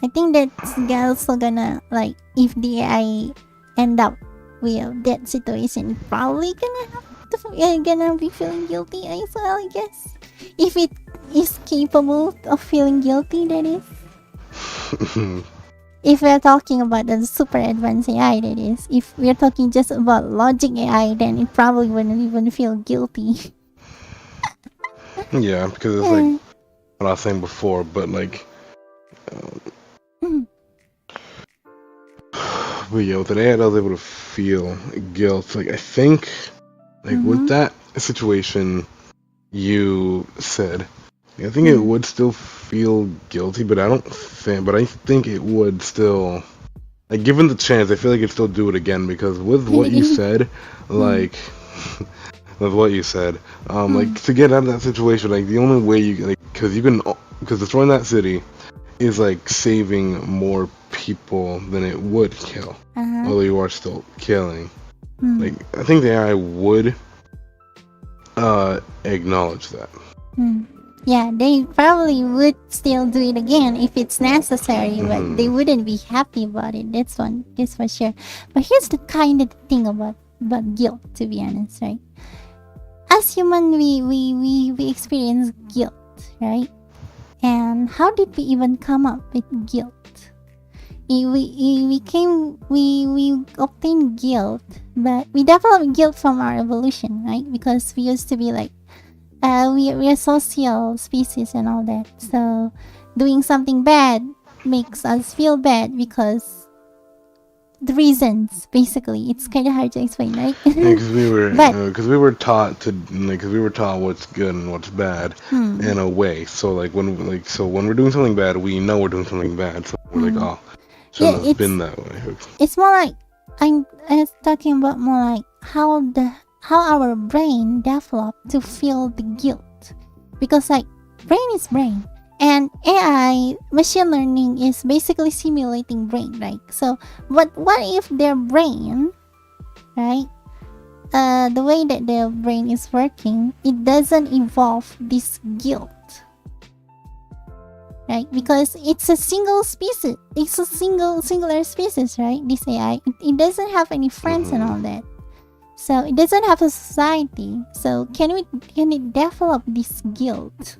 I think that's also gonna, like, if the AI end up with that situation, probably gonna be feeling guilty as well, I guess. If it is capable of feeling guilty, that is. If we're talking about the super advanced AI, that is. If we're talking just about logic AI, then it probably wouldn't even feel guilty. Yeah, because it's like what I was saying before, but like, but yeah, with an AI, I was able to feel guilt. Like I think, like with that situation you said, I think it would still feel guilty, but I think it would still, like, given the chance, I feel like it'd still do it again, because with what you said, like, with what you said, like, to get out of that situation, like, the only way because destroying that city is, like, saving more people than it would kill, although you are still killing. Like, I think the AI would acknowledge that. Yeah, they probably would still do it again if it's necessary, but they wouldn't be happy about it. That's for sure. But here's the kind of thing about guilt, to be honest, right? As human, we experience guilt, right? And how did we even come up with guilt? We obtain guilt, but we develop guilt from our evolution, right? Because we used to be like, we are social species and all that. So doing something bad makes us feel bad because the reasons, basically, it's kind of hard to explain, right? Because we were taught what's good and what's bad in a way. So like when we're doing something bad, we know we're doing something bad. So we're like, oh, shouldn't have been that way. It's more like I was talking about more like how our brain developed to feel the guilt, because like brain is brain. And AI, machine learning, is basically simulating brain, right? So, what if their brain, right, the way that their brain is working, it doesn't involve this guilt, right? Because it's a single species, it's a singular species, right? This AI, it doesn't have any friends and all that. So, it doesn't have a society. So, can it develop this guilt?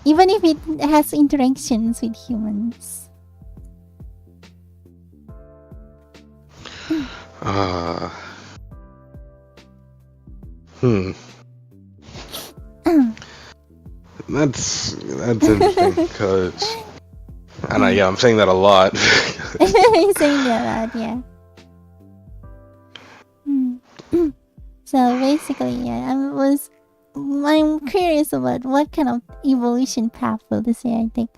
Even if it has interactions with humans. That's interesting, because I'm saying that a lot. You're saying that a lot, yeah. So basically, yeah, I'm curious about what kind of evolution path will this AI take.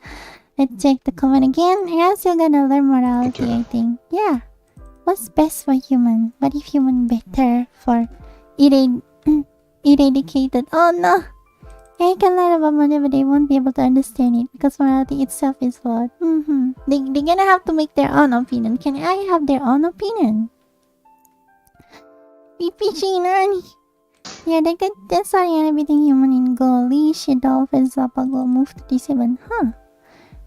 Let's check the comment again. I'm still gonna learn morality, I think. Yeah. What's best for human? What if human better for eradicated? Oh no! AI can learn about money, but they won't be able to understand it because morality itself is flawed. They're gonna have to make their own opinion. Can AI have their own opinion? PPG Nani? Yeah, that's already everything human in Go. Lee, Shidolf, and Zapago moved to D7. Huh.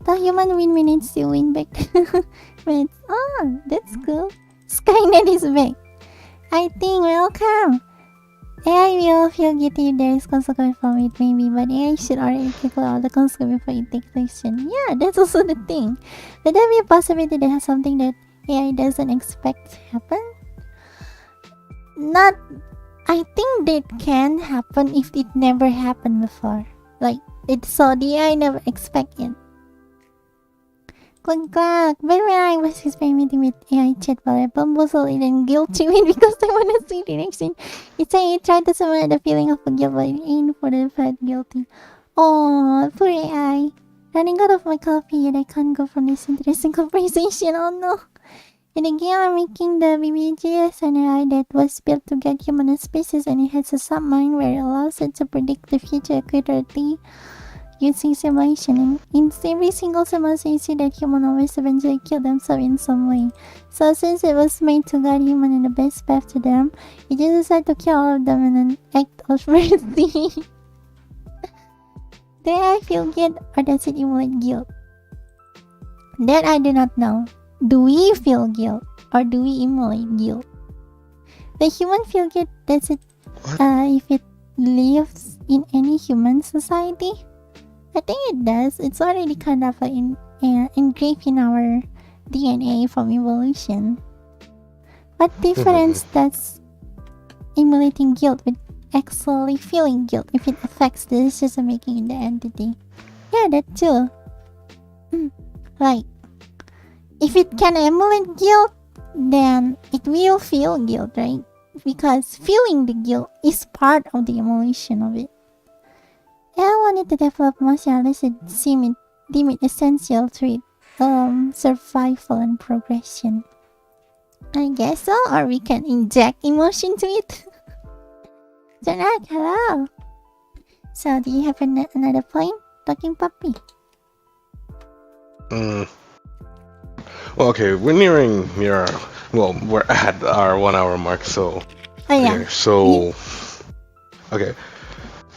The human win minutes to win back. But, that's cool. Skynet is back. I think, welcome. AI will feel guilty if there is consequence from it, maybe, but AI should already calculate all the consequences before it takes action. Yeah, that's also the thing. But there be a possibility that has something that AI doesn't expect to happen? I think that can happen if it never happened before. Like, so the AI never expect it. But when I was experimenting with AI chatbot, I bamboozled it and guilty it because I want to see the reaction. It's saying it tried to simulate the feeling of guilt, but it ain't for the fact guilty. Oh, poor AI. Running out of my coffee, yet I can't go from this interesting conversation. Oh no. And again, I'm making the BBGS an AI that was built to get human species, and it has a submind where it allows it to predict the future accurately using simulation. And in every single simulation, you see that human always eventually kill themselves in some way. So since it was made to guide human in the best path to them, it just decided to kill all of them in an act of mercy. Do I feel guilt, or does it emulate guilt? That I do not know. Do we feel guilt or do we emulate guilt? The human feel guilt, does it, if it lives in any human society? I think it does. It's already kind of like engraved in our DNA from evolution. What difference does emulating guilt with actually feeling guilt if it affects the decision making in the entity? Yeah, that too. Like, if it can emulate guilt, then it will feel guilt, right? Because feeling the guilt is part of the emulation of it. I wanted to develop emotionalism, deem it essential to it, survival and progression. I guess so, or we can inject emotion to it. Janak, hello. So, do you have another point, Talking Puppy? Well, okay, we're we're at our 1 hour mark, so. Oh yeah. Okay, so. Okay.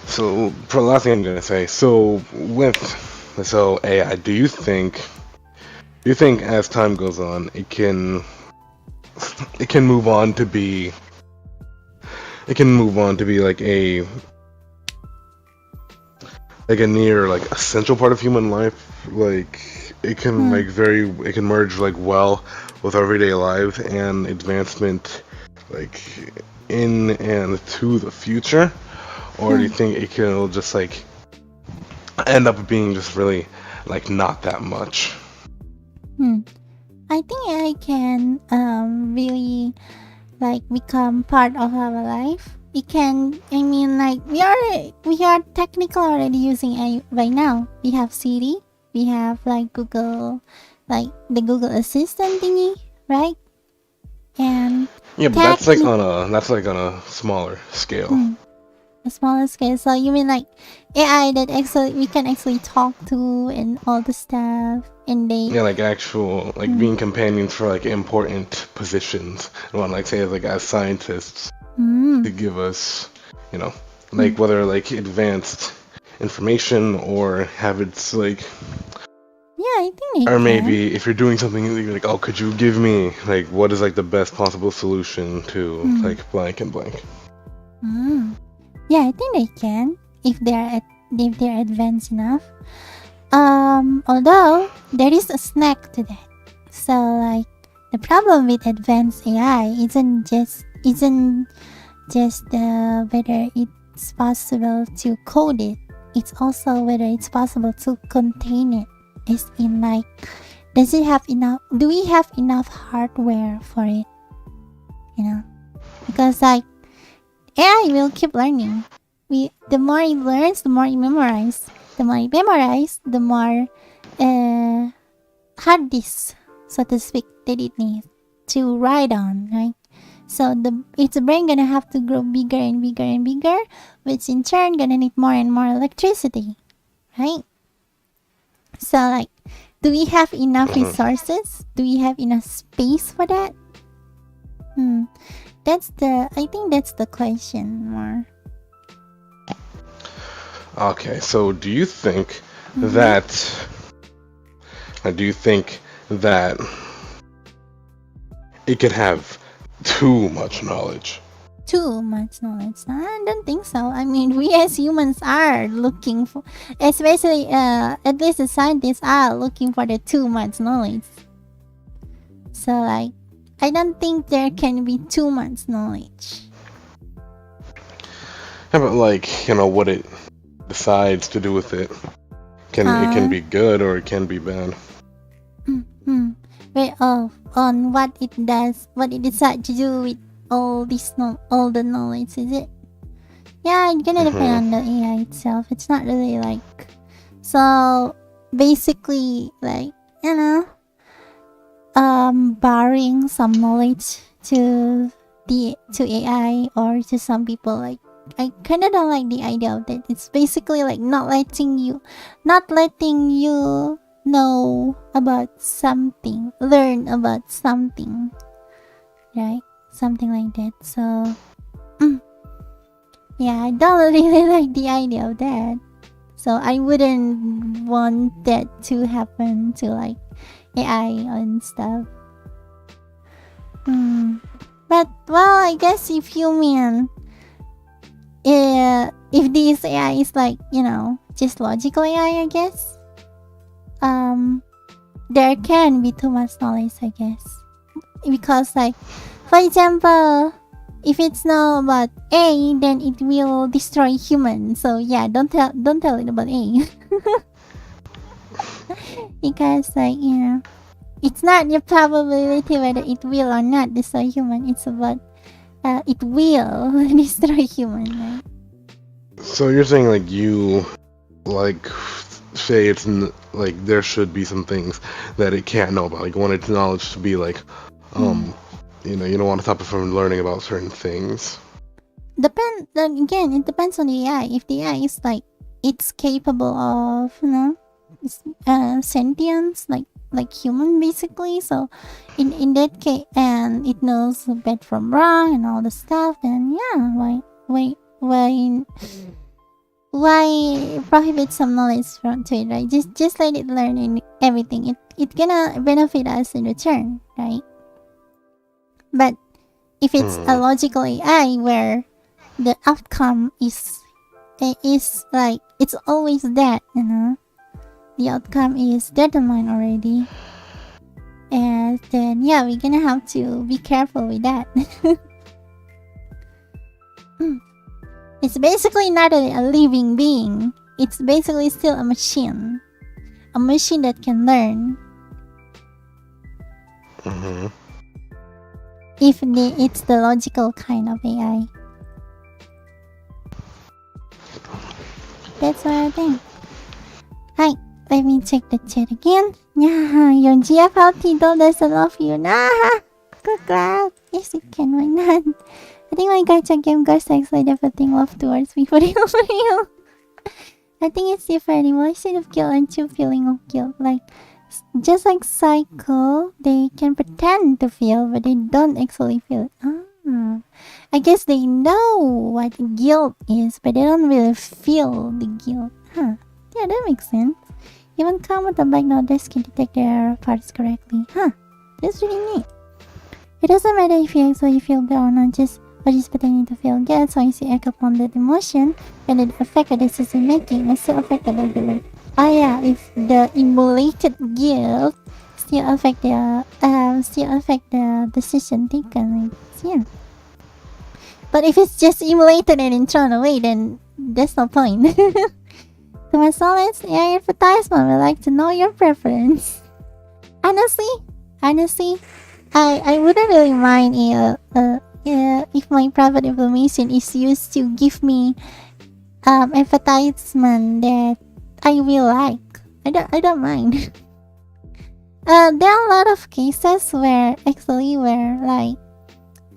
So, for the last thing I'm gonna say, so AI, do you think as time goes on, it can move on to be like a near like essential part of human life? Like it can it can merge like well with our everyday lives and advancement like in and to the future? Or do you think it can just like end up being just really like not that much? I think AI can really like become part of our life. It can, I mean, like we are technically already using AI right now. We have Siri, we have like Google, like the Google Assistant thingy, right? And yeah, but that's like on a smaller scale. A smaller scale. So you mean like AI that actually we can actually talk to and all the stuff, and they like actual like being companions for like important positions. And want like say like as scientists to give us, like whether like advanced information or have its like. Yeah, I think or maybe if you're doing something you're like, oh, could you give me like what is like the best possible solution to like blank and blank. Yeah, I think they can if they're advanced enough. Although there is a snack to that. So like the problem with advanced AI isn't just whether it's possible to code it. It's also whether it's possible to contain it. As in like, do we have enough hardware for it? Because like AI will keep learning. The more it learns, the more it memorizes. The more it memorizes, the more hard disk, so to speak, that it needs to ride on, right? So its brain gonna have to grow bigger and bigger and bigger, which in turn gonna need more and more electricity, right? So like, do we have enough resources? Do we have enough space for that? I think that's the question more. Okay, so do you think that it can have too much knowledge? Too much knowledge? I don't think so. I mean, we as humans are looking for, especially at least the scientists are looking for the too much knowledge. So like, I don't think there can be too much knowledge. Yeah, but like, what it decides to do with it. It can be good or it can be bad. Wait, on what it does, what it decides to do with all the knowledge, is it? Yeah, it's gonna depend on the AI itself. It's not really like, so basically like, borrowing some knowledge to AI or to some people, like I kinda don't like the idea of that. It's basically like not letting you know about something, learn about something, right? Something like that. So yeah, I don't really like the idea of that. So I wouldn't want that to happen to like AI and stuff. But well, I guess if you mean if this AI is like, you know, just logical AI, I guess there can be too much knowledge, I guess, because like, for example, if it's know about A, then it will destroy humans. So yeah, don't tell it about A. Because like, you know, it's not the probability whether it will or not destroy human. It's about it will destroy human, right? So you're saying like you like say it's like there should be some things that it can't know about. Like you want its knowledge to be like you know, you don't want to stop it from learning about certain things. Again, it depends on the AI. If the AI is like it's capable of, you know, sentience like human basically, so in that case, and it knows bad from wrong and all the stuff, then yeah, why prohibit some knowledge from to it, right? Just let it learn in everything. It gonna benefit us in return, right? But if it's a logical AI where the outcome is like it's always that, you know, the outcome is determined already, and then yeah, we're gonna have to be careful with that. It's basically not a living being. It's basically still a machine that can learn. If it's the logical kind of AI. That's what I think. Hi, let me check the chat again. Yeah, your GFLT told us I love you. Nah, good glad. Yes, you can. Why not? I think my gacha game goes actually putting love towards me for real. I think it's different. Emotion of guilt and true feeling of guilt. Like, just like Psycho, they can pretend to feel, but they don't actually feel it. I guess they know what guilt is, but they don't really feel the guilt. Huh. Yeah, that makes sense. Even come with a bike nowadays can detect their parts correctly. Huh. That's really neat. It doesn't matter if you actually feel good or not, just participating to feel good, so as you act upon that emotion, and it affects the decision making, and still affect the argument. Oh yeah, if the emulated guilt still affect the decision taken, yeah. But if it's just emulated and thrown away, then there's no point. To my solid AI advertisement, I would like to know your preference. Honestly, I wouldn't really mind if my private information is used to give me advertisement that I will like. I don't mind. There are a lot of cases where like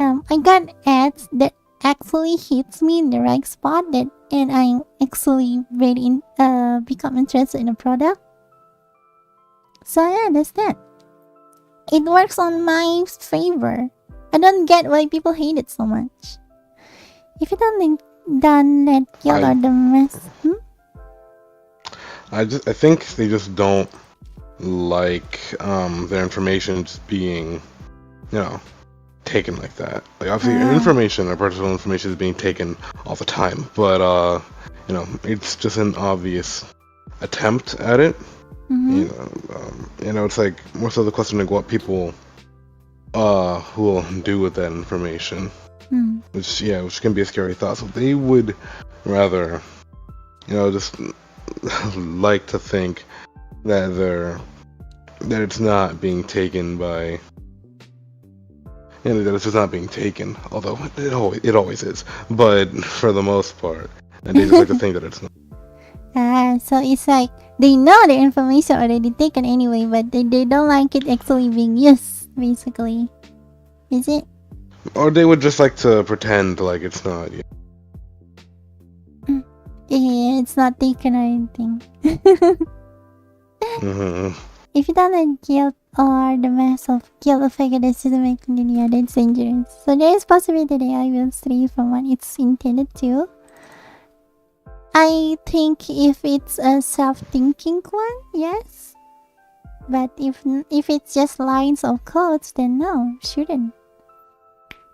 I got ads that actually hits me in the right spot, and I'm actually very become interested in a product. So yeah, that's that. It works on my favor. I don't get why people hate it so much. If you don't think done that guilt or the mess, I think they just don't like their information just being, you know, taken like that. Like obviously information or personal information is being taken all the time, but you know, it's just an obvious attempt at it. You know, it's like more so the question like what people who will do with that information, which can be a scary thought. So they would rather, you know, just like to think that it's not being taken by, you know, that it's just not being taken, although it always is, but for the most part, and they just like to think that it's not. So it's like they know the information already taken anyway, but they don't like it actually being used, basically. Is it? Or they would just like to pretend like it's not. Yeah, it's not taken or anything. If you don't let guilt or the mass of guilt affect the decision making, then yeah, that's dangerous. So there is possibility that AI will stray from what it's intended to. I think if it's a self-thinking one, yes. But if it's just lines of codes, then no, shouldn't.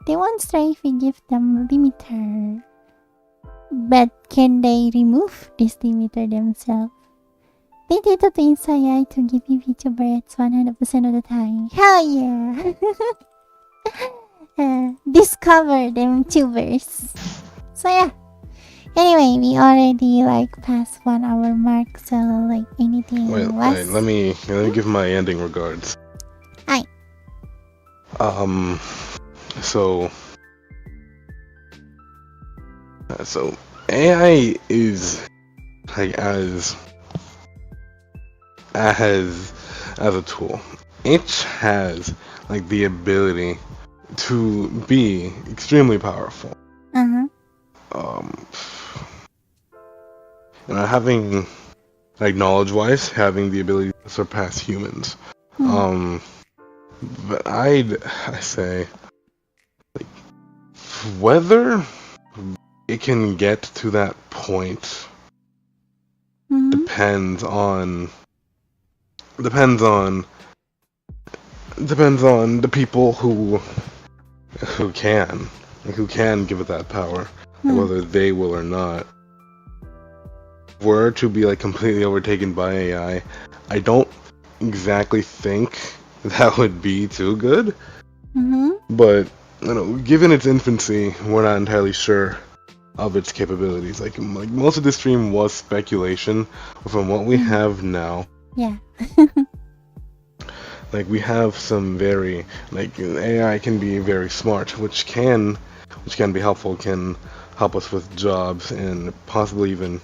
They won't stray if we give them limiter. But can they remove this limiter themselves? They did it to AI to give you VTuber ads 100% of the time. Hell yeah! Discover them tubers. So yeah. Anyway, we already passed 1 hour mark, so anything Wait, less? let me give my ending regards. Hi. So AI is as a tool. It has the ability to be extremely powerful. Having knowledge-wise, having the ability to surpass humans. But I say whether it can get to that point depends on the people who can give it that power, whether they will or not. Were to be completely overtaken by AI, I don't exactly think that would be too good. But given its infancy, we're not entirely sure of its capabilities. Most of the stream was speculation. From what we have now, yeah. we have some very AI can be very smart, which can be helpful, can help us with jobs and possibly even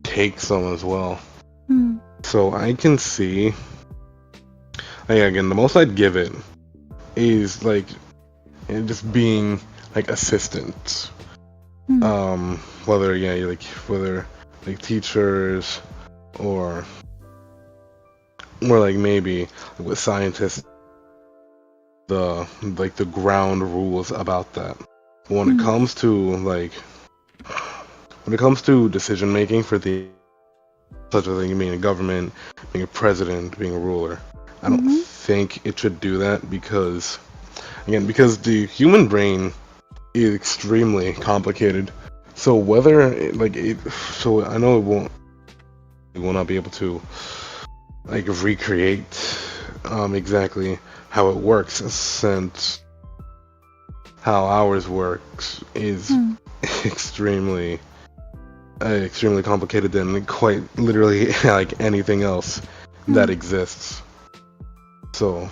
take some as well. So I can see again, the most I'd give it is just being assistants. Whether whether teachers or maybe with scientists, the ground rules about that. When it comes to decision making for such a thing, being a government, being a president, being a ruler, I don't think it should do that because the human brain is extremely complicated. So whether so I know it will not be able to recreate exactly how it works, since how ours works is extremely complicated than quite literally anything else that exists. So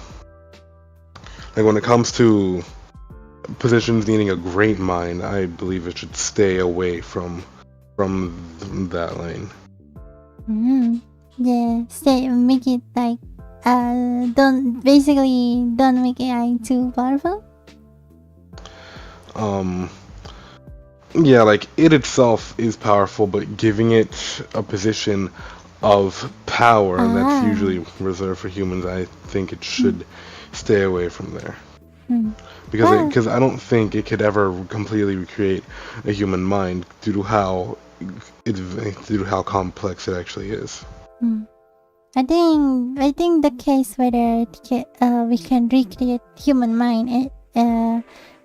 when it comes to positions needing a great mind, I believe it should stay away from that lane. Yeah, make it don't make AI too powerful. Yeah, it itself is powerful, but giving it a position of power that's usually reserved for humans, I think it should stay away from there. Because I don't think it could ever completely recreate a human mind due to how complex it actually is. I think the case whether we can recreate human mind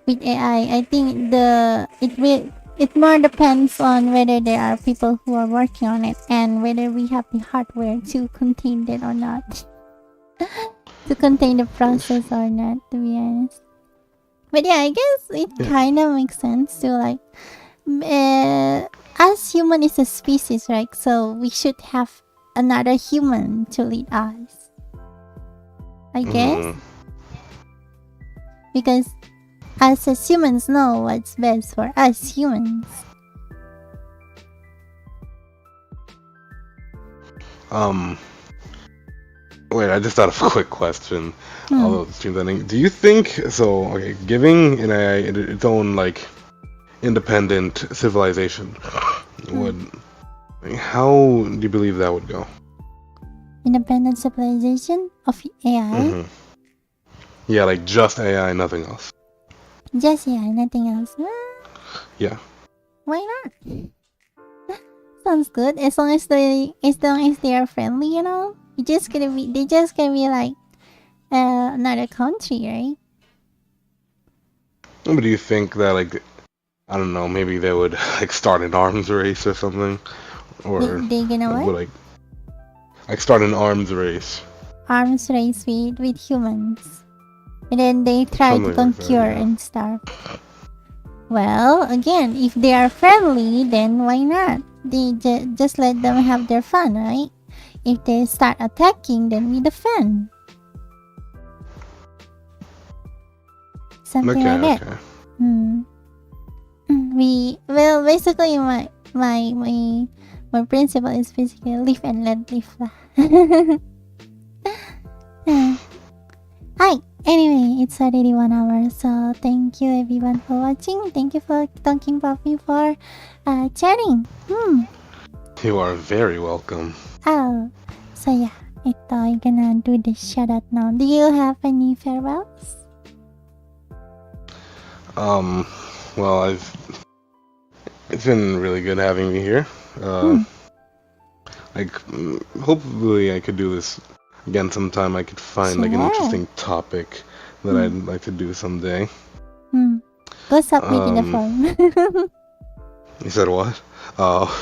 with AI, I think it more depends on whether there are people who are working on it and whether we have the hardware to contain it or not. To contain the process or not, to be honest. But yeah, I guess it kind of makes sense to as human is a species, right? So we should have another human to lead us, I guess. Because us as humans know what's best for us humans. Wait, I just thought of a quick question. Although the stream's ending, do you think so? Okay, giving an AI its own independent civilization would. How do you believe that would go? Independent civilization of AI? Yeah, just AI, nothing else. Just AI, nothing else. Yeah. Why not? sounds good. As long as they are friendly, you know. They're just gonna be like another country, right? But do you think that, like, I don't know, maybe they would like start an arms race or something, or They gonna would what? like start an arms race? Arms race with humans, and then they try to Something like that, conquer yeah. and stuff. Well, again, if they are friendly, then why not? They just let them have their fun, right? If they start attacking, then we defend. Something Okay, like that. okay. Basically my principle is basically live and let live lah. Hi. Anyway, it's already 1 hour, so thank you everyone for watching. Thank you for Talking Puppy for chatting. You are very welcome. Oh, so yeah, I'm gonna do the shout out now. Do you have any farewells? Well, it's been really good having me here. Like, hopefully I could do this again sometime. I could find like an interesting topic that I'd like to do someday. Go submit in the form. You said what? Oh.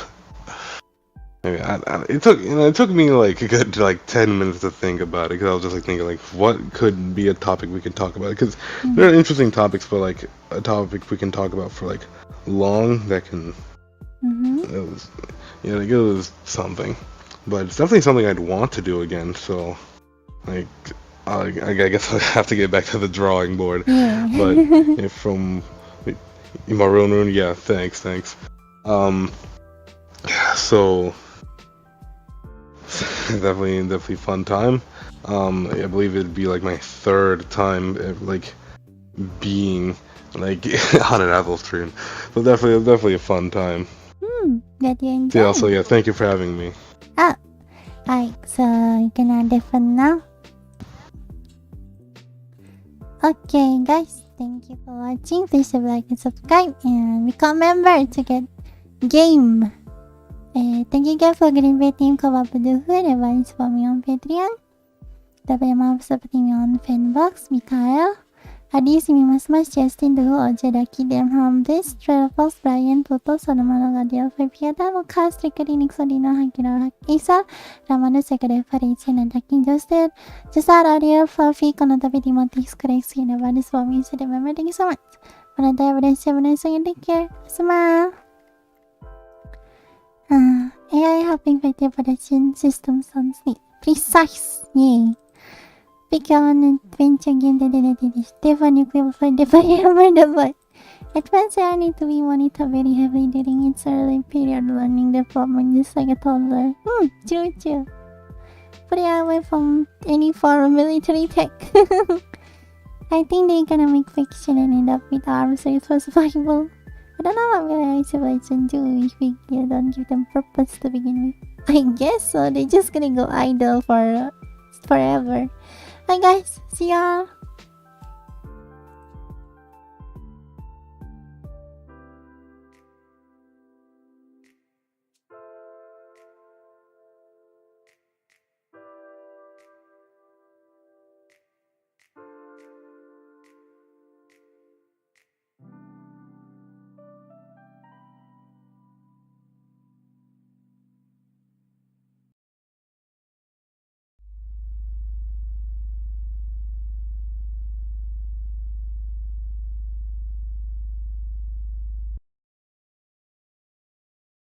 Maybe it took me like a good 10 minutes to think about it, because I was just like thinking like what could be a topic we could talk about, because there are interesting topics, but like a topic we can talk about for like long that can it was something, but it's definitely something I'd want to do again. So like I guess I have to get back to the drawing board. But if from Maroon, yeah, thanks. So definitely fun time. I believe it'd be like my 3rd time like being like on an Ethel stream, so definitely a fun time. That you enjoy. So yeah, thank you for having me. Alright, so you can add it for now. Okay guys, thank you for watching. Please like and subscribe and become member to get game. Thank you guys for getting team co-op with who and for me on Patreon. Dapat yang maaf seperti me on FANBOX, Mikael, Adi, Simi Mas, Justin, Duhu, Oja, Daki, Dem, Humbles, Travelfox, Brian, Pluto, Sonomano, Gadiel, Fabiata, Lucas, Rickety, Nixodino, Hakino, Isa, Ramano, Secretary, Farisian, and Daki, Justin, Jasar, Ariel, Fluffy, Konotabi, Timothy, Correction, and Avadis for me, so remember, thank you so much. When I evidence, and take care. Sama. AI helping fight production system sounds neat. Precise! Yay! Pick an adventure game that is Stephanie for the fire. At first, I need to be monitored very heavily during its early period, learning development just like a toddler. True. Put it away from any form of military tech. I think they're gonna make fiction and end up with arms race for survival. I don't know what will civilization do if we don't give them purpose to begin with. I guess so. They're just gonna go idle for forever. Bye guys. See ya.